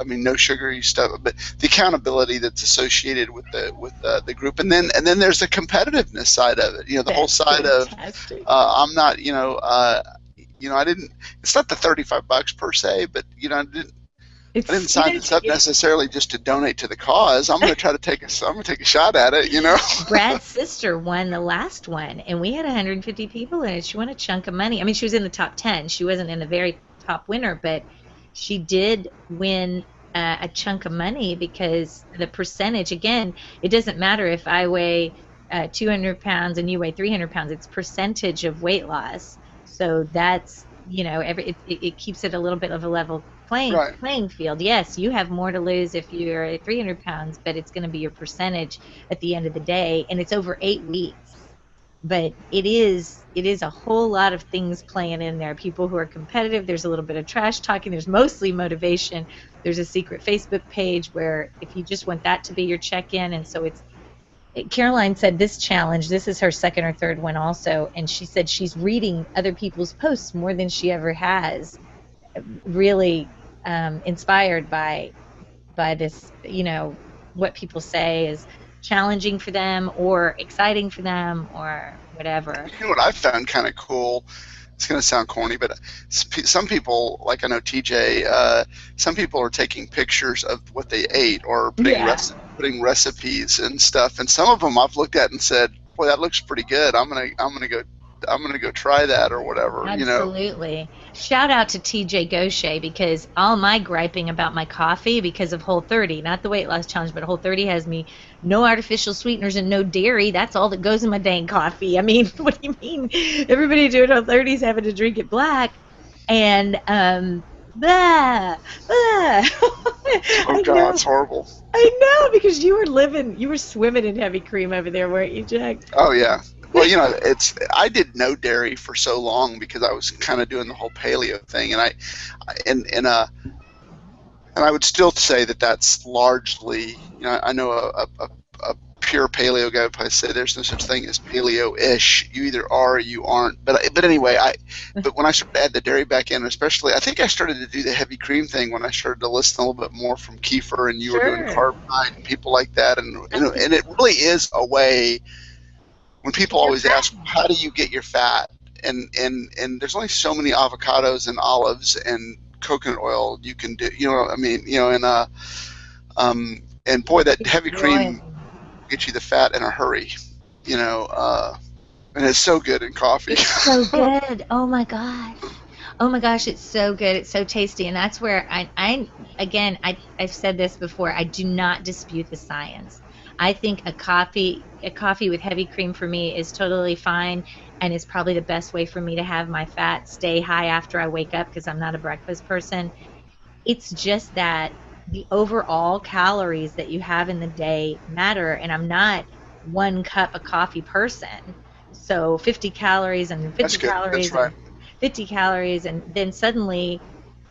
No sugary stuff, but the accountability that's associated with the group, and then there's the competitiveness side of it. The whole side fantastic. I'm not, I didn't. It's not the $35 per se, but I didn't sign this up necessarily just to donate to the cause. I'm going to try to take a shot at it, Brad's sister won the last one, and we had 150 people in it. She won a chunk of money. I mean, she was in the top 10. She wasn't in the very top winner, but she did win a chunk of money because the percentage, again, it doesn't matter if I weigh 200 pounds and you weigh 300 pounds, it's percentage of weight loss. So that's, it keeps it a little bit of a level Right. playing field. Yes, you have more to lose if you're at 300 pounds, but it's going to be your percentage at the end of the day, and it's over 8 weeks. But it is a whole lot of things playing in there. People who are competitive, there's a little bit of trash talking, there's mostly motivation. There's a secret Facebook page where if you just want that to be your check-in, and so Caroline said this challenge, this is her second or third one also, and she said she's reading other people's posts more than she ever has, really inspired by this, what people say is challenging for them or exciting for them or whatever. You know what I found kind of cool? It's going to sound corny, but some people, like I know TJ, some people are taking pictures of what they ate or putting recipes and stuff. And some of them I've looked at and said, "Boy, that looks pretty good. I'm gonna go try that or whatever." You know. Absolutely. Shout out to TJ Gaucher, because all my griping about my coffee because of Whole30, not the weight loss challenge, but Whole30 has me no artificial sweeteners and no dairy. That's all that goes in my dang coffee. I mean, what do you mean? Everybody doing Whole30 is having to drink it black. And blah, blah. Oh God, it's horrible. I know, because you were swimming in heavy cream over there, weren't you, Jack? Oh yeah. Well, I did no dairy for so long because I was kind of doing the whole paleo thing, and I would still say that that's largely, I know a pure paleo guy would probably say there's no such thing as paleo-ish. You either are or you aren't. But anyway, but when I started to add the dairy back in, especially, I think I started to do the heavy cream thing when I started to listen a little bit more from Kiefer and you were doing Carb Night and people like that, and it really is a way. When people always ask, how do you get your fat? And there's only so many avocados and olives and coconut oil you can do. You know what I mean? And boy, that heavy cream gets you the fat in a hurry. And it's so good in coffee. It's so good. Oh my gosh. Oh my gosh, it's so good. It's so tasty. And that's where I've said this before, I do not dispute the science. I think a coffee with heavy cream for me is totally fine, and is probably the best way for me to have my fat stay high after I wake up, because I'm not a breakfast person. It's just that the overall calories that you have in the day matter, and I'm not 1 cup of coffee person. So 50 calories and 50 That's good. calories That's right. and 50 calories, and then suddenly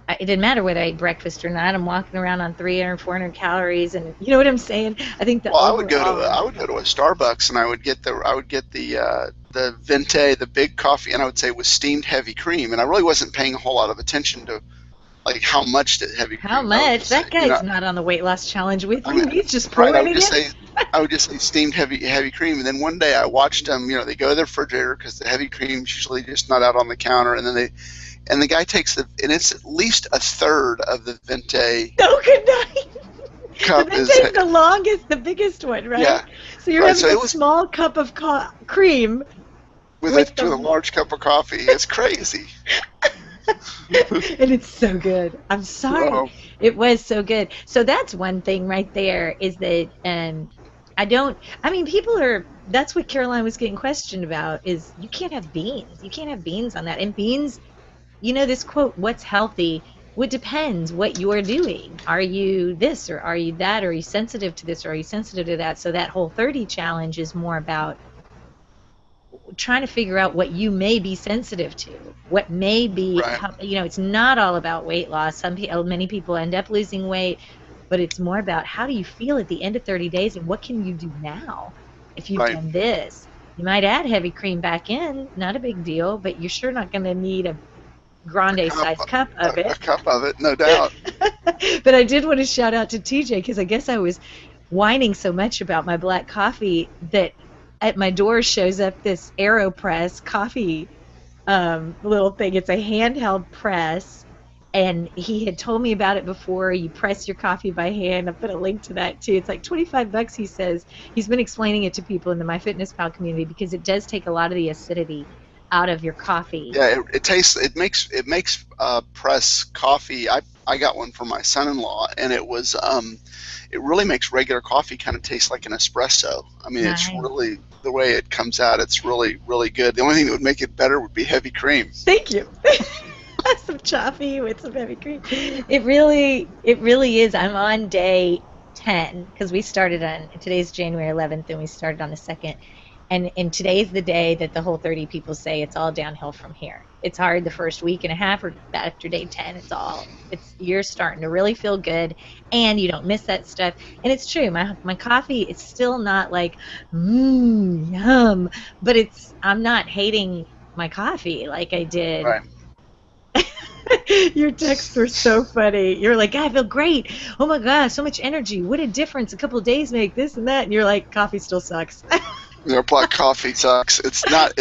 it didn't matter whether I ate breakfast or not. I'm walking around on 300, 400 calories, and you know what I'm saying? I think I would go to a Starbucks and I would get the Venti, the big coffee, and I would say with steamed heavy cream, and I really wasn't paying a whole lot of attention to like how much the heavy cream. How much? That guy's not on the weight loss challenge with you. He's just pouring it in. I would just say steamed heavy cream, and then one day I watched them. They go to the refrigerator because the heavy cream's usually just not out on the counter, and then and the guy takes and it's at least a third of the Venti. Oh, good night. Cup the Venti's the longest, the biggest one, right? Yeah. So you're having a small cup of cream with a large cup of coffee. It's crazy. And it's so good. I'm sorry. Wow. It was so good. So that's one thing right there, is that that's what Caroline was getting questioned about, is you can't have beans. You can't have beans on that. And beans, this quote, what's healthy? Well, it depends what you are doing. Are you this, or are you that? Or are you sensitive to this, or are you sensitive to that? So that Whole30 challenge is more about trying to figure out what you may be sensitive to, what may be, it's not all about weight loss. Many people end up losing weight, but it's more about how do you feel at the end of 30 days and what can you do now if you've done this. You might add heavy cream back in, not a big deal, but you're sure not going to need a grande size cup of it. A cup of it, no doubt. But I did want to shout out to TJ, because I guess I was whining so much about my black coffee that at my door shows up this AeroPress coffee little thing. It's a handheld press, and he had told me about it before. You press your coffee by hand. I put a link to that too. It's like $25, he says. He's been explaining it to people in the MyFitnessPal community, because it does take a lot of the acidity out of your coffee. Yeah, it tastes. It makes press coffee. I got one for my son-in-law, and it really makes regular coffee kind of taste like an espresso. I mean, it's Nice. really the way it comes out. It's really really good. The only thing that would make it better would be heavy cream. Thank you. Some coffee with some heavy cream. It really is. I'm on day 10 because we started on today's January 11th and we started on the 2nd. And today's the day that the whole 30 people say it's all downhill from here. It's hard the first week and a half, or after day 10, you're starting to really feel good and you don't miss that stuff. And it's true. My coffee is still not like, yum, but I'm not hating my coffee like I did. Right. Your texts were so funny. You're like, I feel great. Oh my gosh, so much energy. What a difference a couple of days make, this and that. And you're like, coffee still sucks. Black coffee sucks. It's not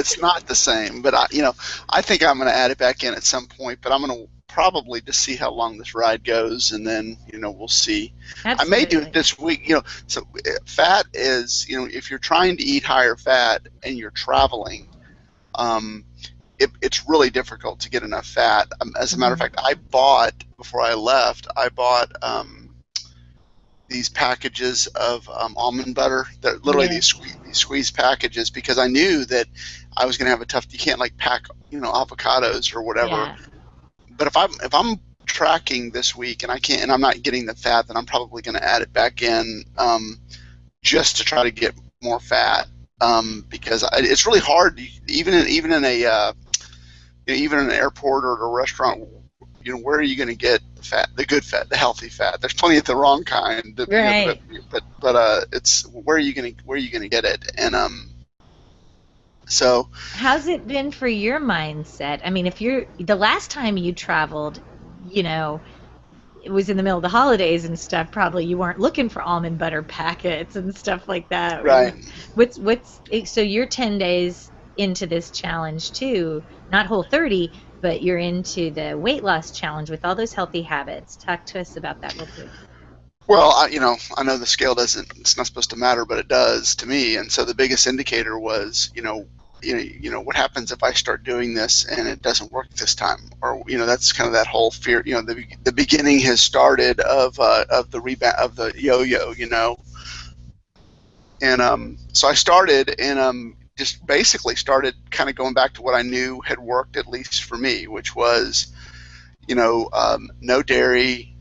the same. But I think I'm going to add it back in at some point. But I'm going to probably just see how long this ride goes, and then we'll see. I may do it Absolutely. this week. So fat is if you're trying to eat higher fat and you're traveling, um, it's really difficult to get enough fat. As a matter of Mhm. fact, before I left, I bought these packages of almond butter. That literally Yeah. these squeeze packages, because I knew that I was going to have a tough. You can't like pack avocados or whatever. Yeah. But if I'm tracking this week and I can't and I'm not getting the fat, then I'm probably going to add it back in, just to try to get more fat, because it's really hard, even in a even in an airport or at a restaurant. Where are you going to get the fat, the good fat, the healthy fat? There's plenty of the wrong kind, Right. but it's where are you going to get it? And so How's it been for your mindset? I mean, if you're the last time you traveled, you know, it was in the middle of the holidays and stuff, probably you weren't looking for almond butter packets and stuff like that. right. So you're 10 days into this challenge too, not whole 30, but you're into the weight loss challenge with all those healthy habits. Talk to us about that real quick. Well, I know the scale doesn't. It's not supposed to matter, but it does to me. And so the biggest indicator was, what happens if I start doing this and it doesn't work this time, or that's kind of that whole fear. The beginning has started of the rebound of the yo-yo. And so I started and just basically started kind of going back to what I knew had worked, at least for me, which was no dairy,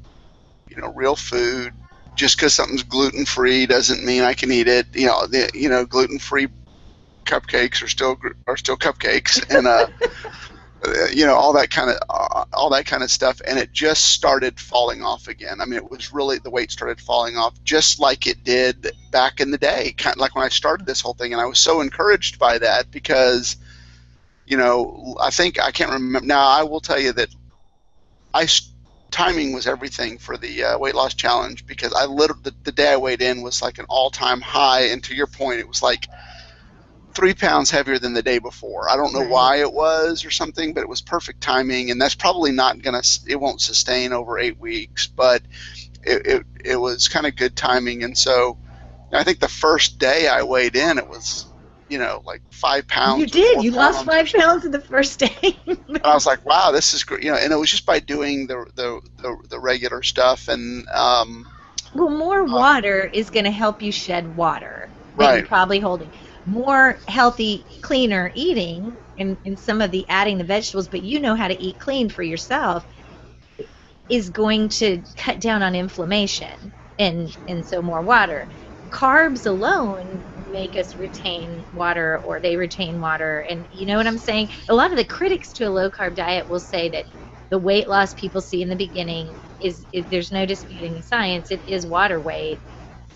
real food. Just because something's gluten free doesn't mean I can eat it. Gluten free cupcakes are still cupcakes, and all that kind of stuff. And it just started falling off again. I mean, it was really, the weight started falling off just like it did back in the day, kind of like when I started this whole thing. And I was so encouraged by that because I can't remember now. I will tell you that I timing was everything for the weight loss challenge, because I literally the day I weighed in was like an all-time high, and to your point, it was like 3 pounds heavier than the day before. I don't know Right. why it was or something, but it was perfect timing, and that's probably not gonna. It won't sustain over 8 weeks, but it was kind of good timing. And so I think the first day I weighed in, it was like five You pounds or did. four You lost pounds or 5 pounds in the first day. And I was like, wow, this is great. And it was just by doing the regular stuff. And Well, more uh, water is going to help you shed water that you're right, probably holding. More healthy, cleaner eating and some of the adding the vegetables, but you know how to eat clean for yourself, is going to cut down on inflammation, and so more water. Carbs alone make us retain water, or they retain water, and you know what I'm saying? A lot of the critics to a low carb diet will say that the weight loss people see in the beginning is there's no disputing the science. It is water weight.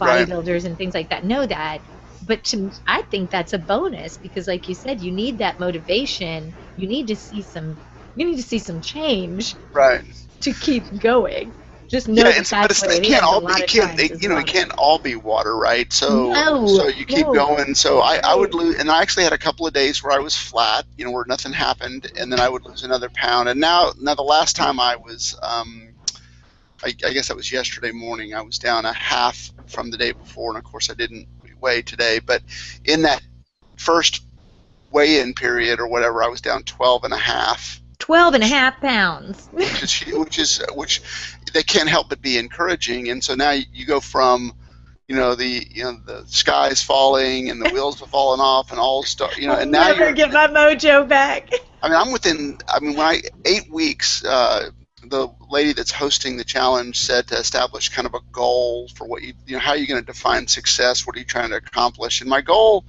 right. Bodybuilders and things like that know that. But I think that's a bonus because, like you said, you need that motivation. You need to see some change Right. to keep going. Just Yeah, know that but that's what it it can't is a all be. lot It of can't. times is It water. can't all be water, right? So No, you keep no, going. So I would right. lose, and I actually had a couple of days where I was flat, where nothing happened, and then I would lose another pound. And now the last time I was, I guess that was yesterday morning. I was down a half from the day before, and of course I didn't weigh today. But in that first weigh-in period or whatever, I was down 12 and a half. 12 and a half pounds. Which they can't help but be encouraging. And so now you go from, the sky's falling and the wheels have fallen off and all stuff, I'll and now never get my mojo back. when 8 weeks, the lady that's hosting the challenge said to establish kind of a goal for what how are you going to define success? What are you trying to accomplish? And my goal,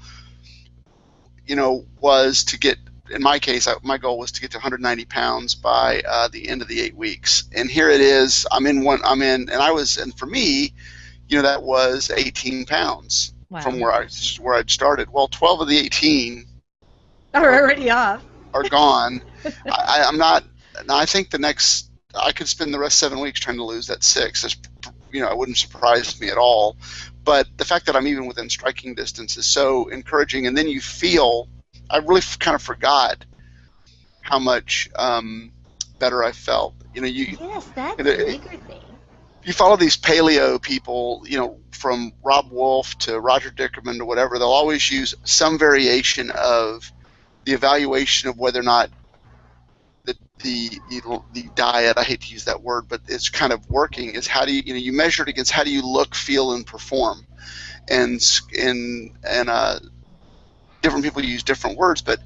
was to get, in my case, my goal was to get to 190 pounds by the end of the 8 weeks. And here it is. And for me, that was 18 pounds from where I'd started. Well, 12 of the 18 are already off. Are gone. I'm not. I think I could spend the rest 7 weeks trying to lose that 6. It wouldn't surprise me at all. But the fact that I'm even within striking distance is so encouraging. And then you feel, I really kind of forgot how much better I felt. Yes, that's the bigger thing. You follow these paleo people, from Rob Wolf to Roger Dickerman to whatever, they'll always use some variation of the evaluation of whether or not the diet, I hate to use that word, but it's kind of working, is how do you measure it against how do you look, feel, and perform. And different people use different words, but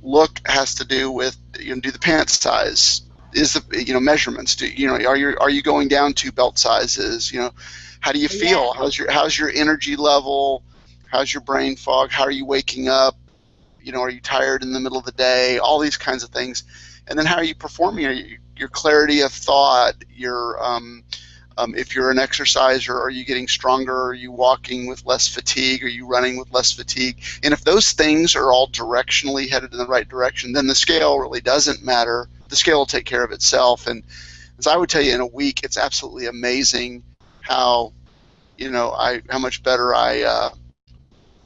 look has to do with do the pant size, is the measurements, are you going down 2 belt sizes, how do you feel, how's your energy level, how's your brain fog, how are you waking up, are you tired in the middle of the day, all these kinds of things. And then how are you performing, your clarity of thought, your if you're an exerciser, are you getting stronger? Are you walking with less fatigue? Are you running with less fatigue? And if those things are all directionally headed in the right direction, then the scale really doesn't matter. The scale will take care of itself. And as I would tell you, in a week, it's absolutely amazing how, how much better I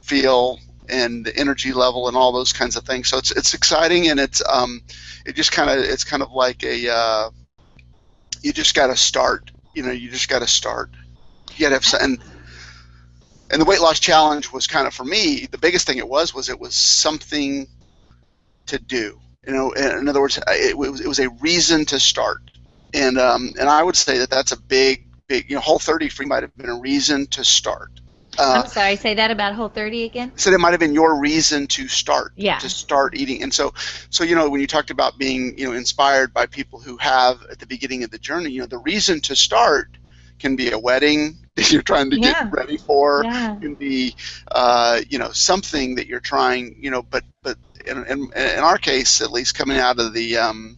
feel, and the energy level and all those kinds of things. So it's exciting, and it's kind of like you just got to start. You just got to start. You got to have some, and the weight loss challenge was kind of, for me, the biggest thing it was something to do. In other words, it was a reason to start. And I would say that's a big, Whole30 for me might have been a reason to start. I'm sorry, say that about Whole30 again? So it might have been your reason to start, yeah. To start eating. And so when you talked about being, inspired by people who have at the beginning of the journey, the reason to start can be a wedding that you're trying to get ready for. Yeah. Can be, something that you're trying, but in our case, at least, coming out of the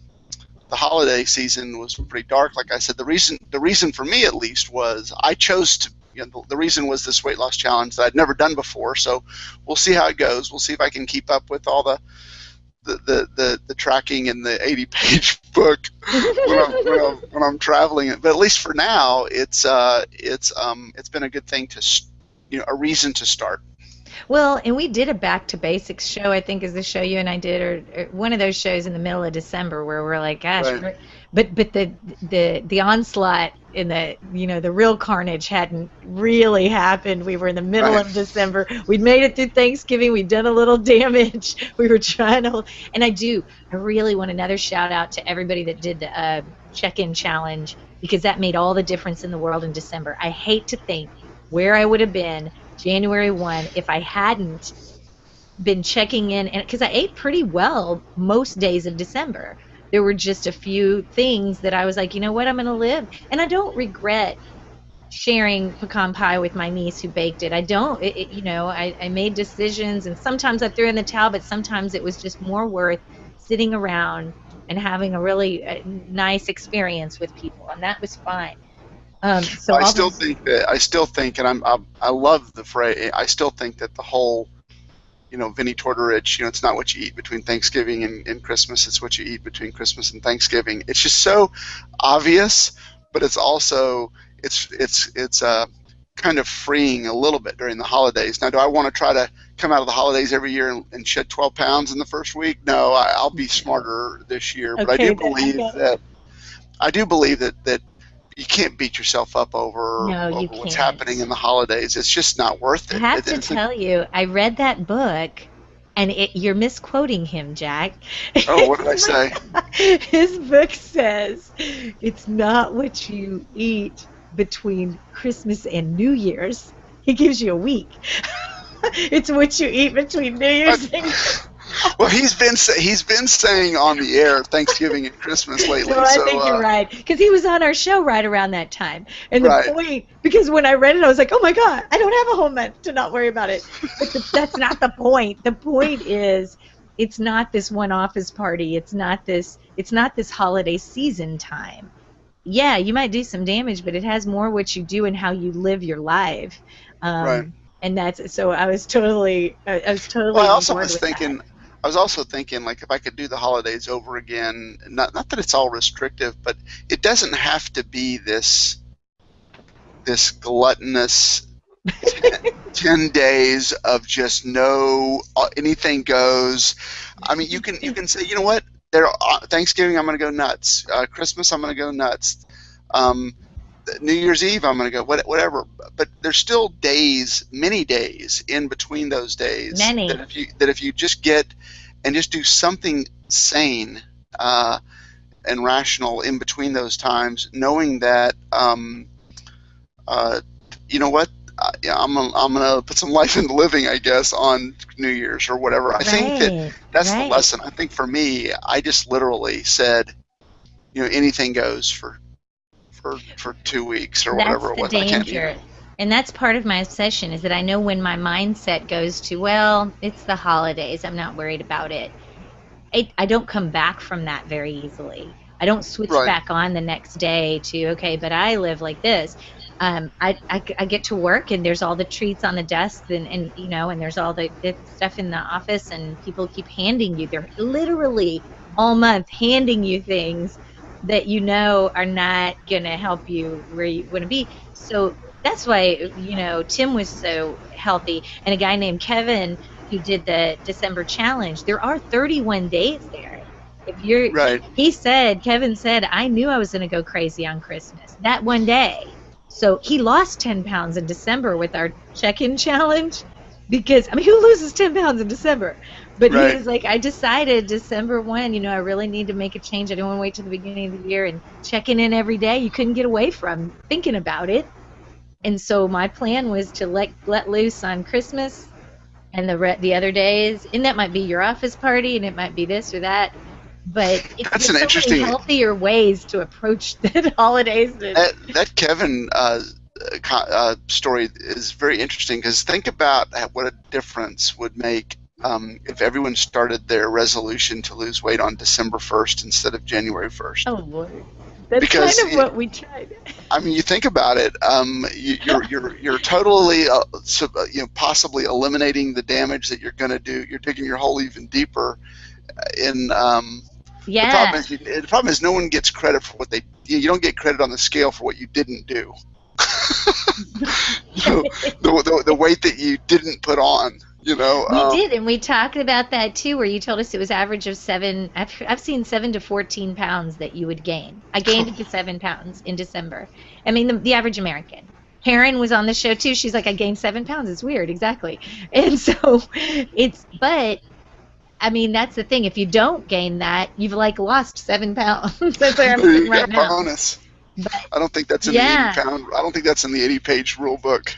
holiday season was pretty dark. Like I said, the reason for me, at least, was I chose to. The reason was this weight loss challenge that I'd never done before. So we'll see how it goes. We'll see if I can keep up with all the tracking in the 80-page book when I'm traveling. But at least for now, it's been a good thing to, a reason to start. Well, and we did a Back to Basics show, I think is the show you and I did, or one of those shows in the middle of December where we're like, gosh, right. but the onslaught in the real carnage hadn't really happened. We were in the middle right. of December. We'd made it through Thanksgiving. We'd done a little damage. We were trying to, and I really want another shout out to everybody that did the check-in challenge, because that made all the difference in the world in December. I hate to think where I would have been January 1 if I hadn't been checking in, and because I ate pretty well most days of December. There were just a few things that I was like, you know what, I'm going to live. And I don't regret sharing pecan pie with my niece who baked it. I don't. I made decisions, and sometimes I threw in the towel, but sometimes it was just more worth sitting around and having a really nice experience with people, and that was fine. So I still think, and I love the phrase. I still think that the whole, Vinnie Tortorich, it's not what you eat between Thanksgiving and Christmas, it's what you eat between Christmas and Thanksgiving. It's just so obvious, but it's also it's kind of freeing a little bit during the holidays. Now, do I want to try to come out of the holidays every year and shed 12 pounds in the first week? No, I'll be smarter this year. But I do believe that you can't beat yourself up over what's happening in the holidays. It's just not worth it. I have to tell you, I read that book And you're misquoting him, Jack. Oh, what did I say? His book says it's not what you eat between Christmas and New Year's. He gives you a week. It's what you eat between New Uh, Year's and well, he's been saying on the air Thanksgiving and Christmas lately. no, I So think you're right. Because he was on our show right around that time. And the right, point, because when I read it, I was like, oh my God, I don't have a whole month to not worry about it. But that's not the point. The point is, it's not this one office party. It's not this holiday season time. Yeah, you might do some damage, but it has more what you do and how you live your life. right. And that's so I was totally Well, I on also board was with that. thinking, like if I could do the holidays over again, not that it's all restrictive, but it doesn't have to be this gluttonous 10 days of just no anything goes. I mean, you can say, you know what? There, Thanksgiving I'm going to go nuts. Christmas I'm going to go nuts. Um, New Year's Eve I'm going to go whatever. But there's still days, many days in between those days Many. that if you just get and just do something sane and rational in between those times, knowing that uh, you know what, yeah, I'm gonna put some life into living, I guess, on New Year's or whatever. I think Right, that's the right. lesson. I think for me, I just literally said, anything goes for 2 weeks or That's whatever it the was. I can't even. danger. And that's part of my obsession is that I know when my mindset goes to, well, it's the holidays, I'm not worried about it. I don't come back from that very easily. I don't switch Right, back on the next day to, okay, but I live like this. I get to work and there's all the treats on the desk and there's all the stuff in the office and people keep handing you. They're literally all month handing you things that are not going to help you where you want to be. So that's why, Tim was so healthy and a guy named Kevin who did the December challenge, there are 31 days there. If you're, right. Kevin said, I knew I was going to go crazy on Christmas that one day. So he lost 10 pounds in December with our check in challenge because, I mean, who loses 10 pounds in December? But he Right. was like, I decided December 1, I really need to make a change. I don't want to wait till the beginning of the year and checking in every day. You couldn't get away from thinking about it. And so my plan was to let loose on Christmas and the other days, and that might be your office party, and it might be this or that. But That's there's an so many interesting healthier ways to approach the holidays. that Kevin story is very interesting because think about what a difference would make if everyone started their resolution to lose weight on December 1st instead of January 1st. Oh Lord, that's kind Because of what we tried. I mean, you think about it. You're totally possibly eliminating the damage that you're going to do. You're digging your hole even deeper. In the Yeah, problem is no one gets credit for what they. You don't get credit on the scale for what you didn't do. The weight that you didn't put on. we did, and we talked about that too. Where you told us it was average of 7. I've seen 7 to 14 pounds that you would gain. I gained the 7 pounds in December. I mean, the average American. Karen was on the show too. She's like, I gained 7 pounds. It's weird, exactly. And so but I mean, that's the thing. If you don't gain that, you've like lost 7 pounds. That's where I'm sitting yeah, right now. bonus. But I don't think that's in the 80 yeah, pound. I don't think that's in the 80-page rule book.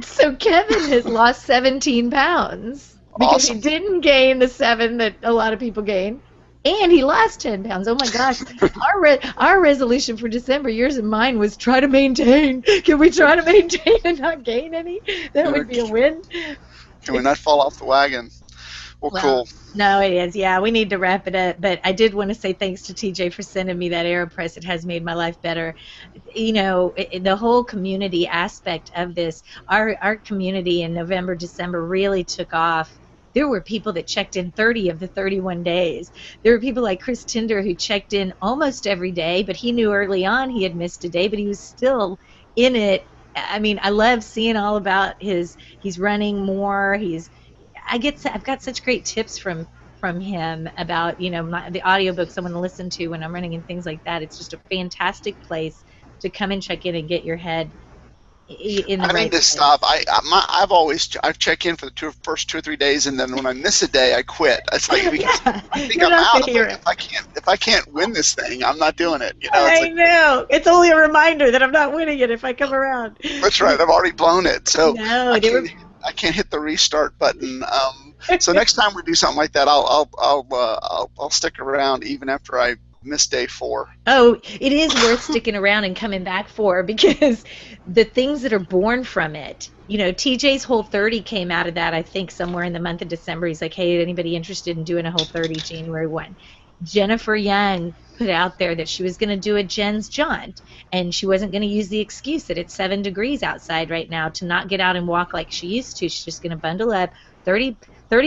so Kevin has lost 17 pounds because he Awesome. didn't gain the 7 that a lot of people gain. And he lost 10 pounds. Oh my gosh. Our resolution for December, yours and mine, was try to maintain. Can we try to maintain and not gain any? That would be a win. Can we not fall off the wagon? Well, Well, cool. no, it is. Yeah, we need to wrap it up. But I did want to say thanks to TJ for sending me that AeroPress. It has made my life better. The whole community aspect of this, our community in November, December really took off. There were people that checked in 30 of the 31 days. There were people like Chris Tinder who checked in almost every day, but he knew early on he had missed a day, but he was still in it. I mean, I love seeing all about he's running more. I've got such great tips from him about the audiobooks I want to listen to when I'm running and things like that. It's just a fantastic place to come and check in and get your head in the I need right to stop. place. I've checked in for the first 2 or 3 days, and then when I miss a day, I quit. It's like because Yeah, I think you're I'm not the out. I'm like hero. if I can't win this thing, I'm not doing it. It's I like know. It's only a reminder that I'm not winning it if I come around. that's right. I've already blown it, so No, I they can't were. I can't hit the restart button. So next time we do something like that, I'll stick around even after I miss day 4. Oh, it is worth sticking around and coming back for because the things that are born from it, TJ's Whole 30 came out of that, I think, somewhere in the month of December. He's like, hey, anybody interested in doing a Whole 30 January 1? Jennifer Young put out there that she was going to do a Jen's Jaunt and she wasn't going to use the excuse that it's 7 degrees outside right now to not get out and walk like she used to. She's just going to bundle up 30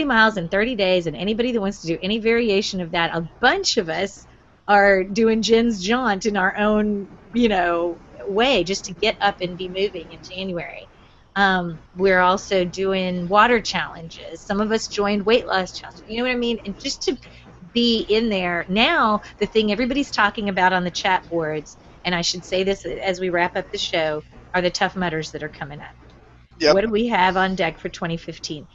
miles in 30 days. And anybody that wants to do any variation of that, a bunch of us are doing Jen's Jaunt in our own, way just to get up and be moving in January. We're also doing water challenges. Some of us joined weight loss challenges. You know what I mean? And just to be in there. Now, the thing everybody's talking about on the chat boards, and I should say this as we wrap up the show, are the Tough Mudders that are coming up. Yep. What do we have on deck for 2015?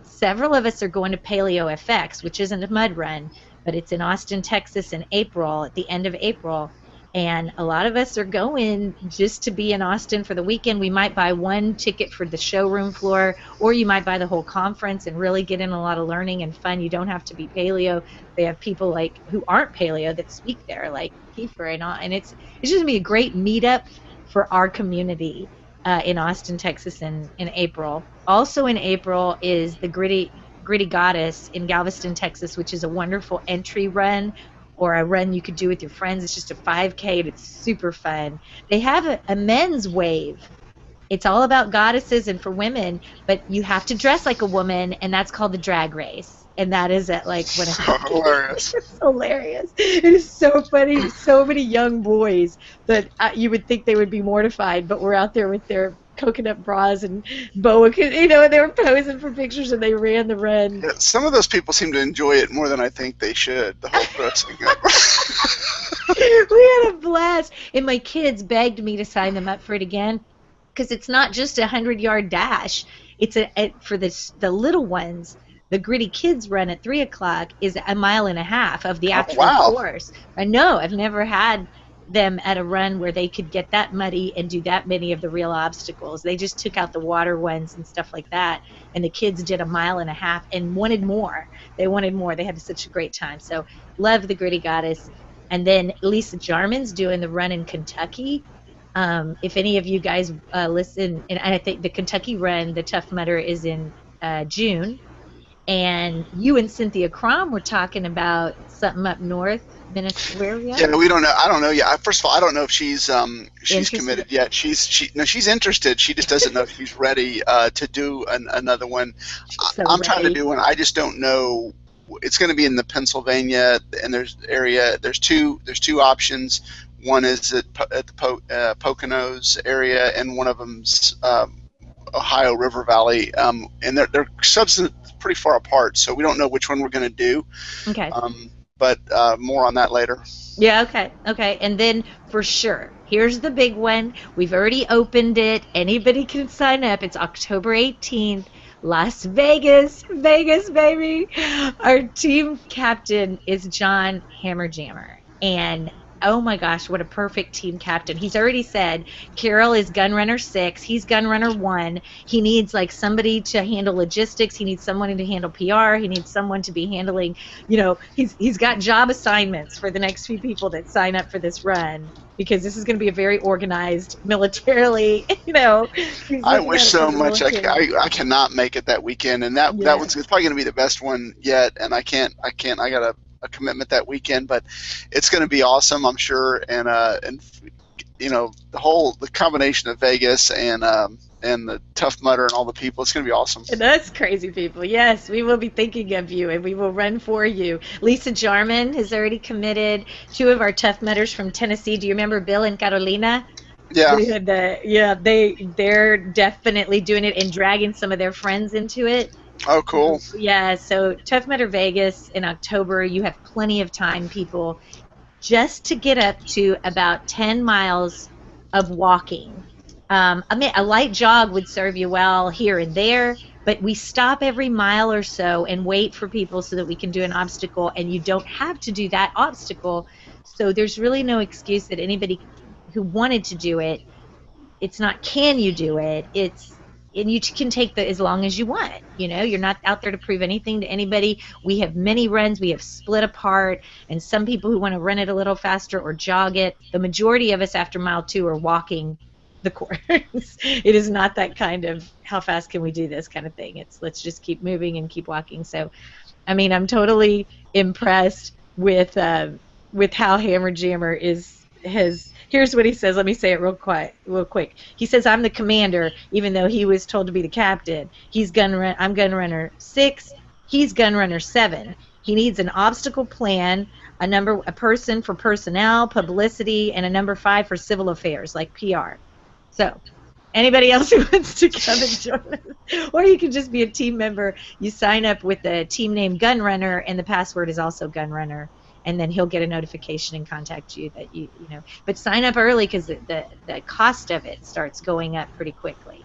Several of us are going to Paleo FX, which isn't a mud run, but it's in Austin, Texas in April, at the end of April. And a lot of us are going just to be in Austin for the weekend. We might buy one ticket for the showroom floor, or you might buy the whole conference and really get in a lot of learning and fun. You don't have to be paleo. They have people like who aren't paleo that speak there, like Kiefer and all. And it's just gonna be a great meetup for our community in Austin, Texas in April. Also in April is the Gritty Goddess in Galveston, Texas, which is a wonderful entry run or a run you could do with your friends. It's just a 5K and it's super fun. They have a men's wave. It's all about goddesses and for women, but you have to dress like a woman, and that's called the drag race. And that is at like when So hilarious. it's hilarious. It is so funny. So many young boys that you would think they would be mortified, but we're out there with their coconut bras and boa, and they were posing for pictures and they ran the run. Yeah, some of those people seem to enjoy it more than I think they should. The whole dressing up. We had a blast, and my kids begged me to sign them up for it again because it's not just a 100-yard dash. It's for the little ones. The Gritty Kids run at 3 o'clock is a mile and a half of the Oh, actual wow. course. I know I've never had them at a run where they could get that muddy and do that many of the real obstacles. They just took out the water ones and stuff like that, and the kids did a mile and a half and wanted more. They wanted more. They had such a great time. So love the Gritty Goddess. And then Lisa Jarman's doing the run in Kentucky. If any of you guys listen, and I think the Kentucky run, the Tough Mudder, is in June. And you and Cynthia Crom were talking about something up north, Minnesota. Yeah, we don't know. I don't know yet. First of all, I don't know if she's Interested? committed yet. She's interested. She just doesn't know if she's ready to do another one. She's so I'm trying to ready. do one. I just don't know. It's going to be in the Pennsylvania and There's two options. One is at the Poconos area, and one of them's Ohio River Valley. And they're pretty far apart, so we don't know which one we're going to do. Okay. But more on that later. Yeah, okay. And then for sure, here's the big one. We've already opened it. Anybody can sign up. It's October 18th, Las Vegas. Vegas, baby. Our team captain is John Hammerjammer. And oh my gosh, what a perfect team captain. He's already said Carol is gunrunner 6, he's gunrunner 1. He needs like somebody to handle logistics, he needs someone to handle PR, he needs someone to be handling, he's got job assignments for the next few people that sign up for this run because this is going to be a very organized militarily, he's I looking wish at it so from the much. military. I cannot make it that weekend, and that Yeah. one's it's probably going to be the best one yet. And I can't. I got a commitment that weekend, but it's going to be awesome, I'm sure. And the combination of Vegas and the Tough Mudder and all the people, it's going to be awesome. And us crazy people. Yes, we will be thinking of you and we will run for you. Lisa Jarman has already committed. 2 of our Tough Mudders from Tennessee. Do you remember Bill and Carolina? Yeah. They had they're definitely doing it and dragging some of their friends into it. Oh, cool. Yeah, so Tough Mudder Vegas in October, you have plenty of time, people, just to get up to about 10 miles of walking. I mean, a light jog would serve you well here and there, but we stop every mile or so and wait for people so that we can do an obstacle, and you don't have to do that obstacle. So there's really no excuse that anybody who wanted to do it, it's not can you do it, it's and you can take the as long as you want. You're not out there to prove anything to anybody. We have many runs, we have split apart, and some people who want to run it a little faster or jog it. The majority of us after mile 2 are walking the course. It is not that kind of how fast can we do this kind of thing. It's let's just keep moving and keep walking. So I mean, I'm totally impressed with how Hammer Jammer has. Here's what he says. Let me say it real quick. He says, "I'm the commander, even though he was told to be the captain. I'm gun runner 6. He's gun runner 7. He needs an obstacle plan, a person for personnel, publicity, and a number 5 for civil affairs, like PR. So." Anybody else who wants to come and join us? Or you can just be a team member. You sign up with the team name Gunrunner, and the password is also Gunrunner. And then he'll get a notification and contact you that you know. But sign up early because the cost of it starts going up pretty quickly.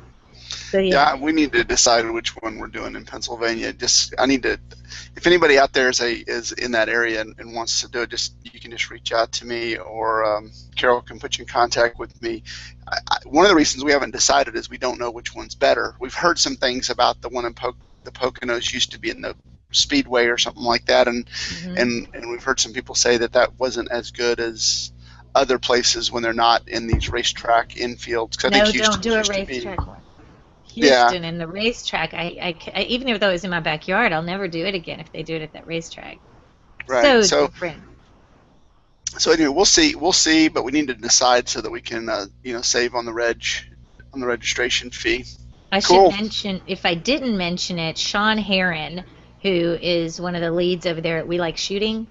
So, yeah, we need to decide which one we're doing in Pennsylvania. I need to. If anybody out there is in that area and wants to do it, you can just reach out to me, or Carol can put you in contact with me. One of the reasons we haven't decided is we don't know which one's better. We've heard some things about the one in the Poconos used to be in the Speedway or something like that, and we've heard some people say that wasn't as good as other places when they're not in these racetrack infields. No, don't do a racetrack one. Houston and the racetrack, I even though it was in my backyard, I'll never do it again if they do it at that racetrack. Right. So different. So anyway, we'll see, but we need to decide so that we can save on the registration fee. I should mention, if I didn't mention it, Sean Heron, who is one of the leads over there at We Like Shooting,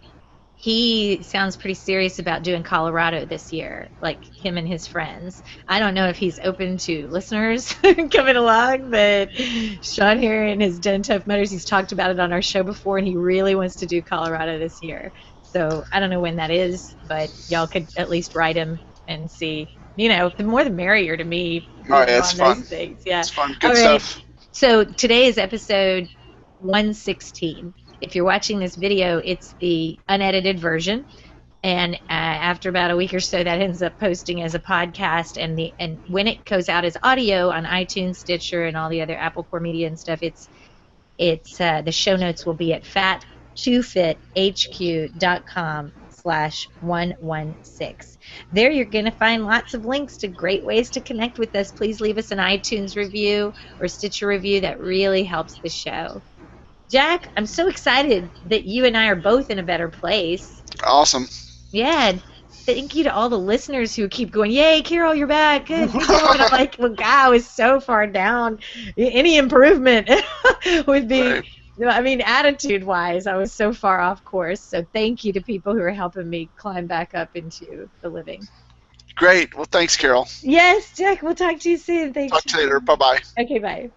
he sounds pretty serious about doing Colorado this year, like him and his friends. I don't know if he's open to listeners coming along, but Sean Heron has done Tough Mudders. He's talked about it on our show before, and he really wants to do Colorado this year. So I don't know when that is, but y'all could at least write him and see. The more the merrier to me. Oh, yeah, it's fun. Things. Yeah. It's fun. Good stuff. So today is episode 116. If you're watching this video, it's the unedited version, and after about a week or so, that ends up posting as a podcast. And when it goes out as audio on iTunes, Stitcher, and all the other Apple Core Media and stuff, it's the show notes will be at FAT2FITHQ.com/116. There you're going to find lots of links to great ways to connect with us. Please leave us an iTunes review or Stitcher review. That really helps the show. Jack, I'm so excited that you and I are both in a better place. Awesome. Yeah. Thank you to all the listeners who keep going, yay, Carol, you're back. Good. And I'm like, well, God, I was so far down. Any improvement would be, right. I mean, attitude-wise, I was so far off course. So thank you to people who are helping me climb back up into the living. Great. Well, thanks, Carol. Yes, Jack, we'll talk to you soon. Thanks. Talk to you later. Bye-bye. Okay, bye.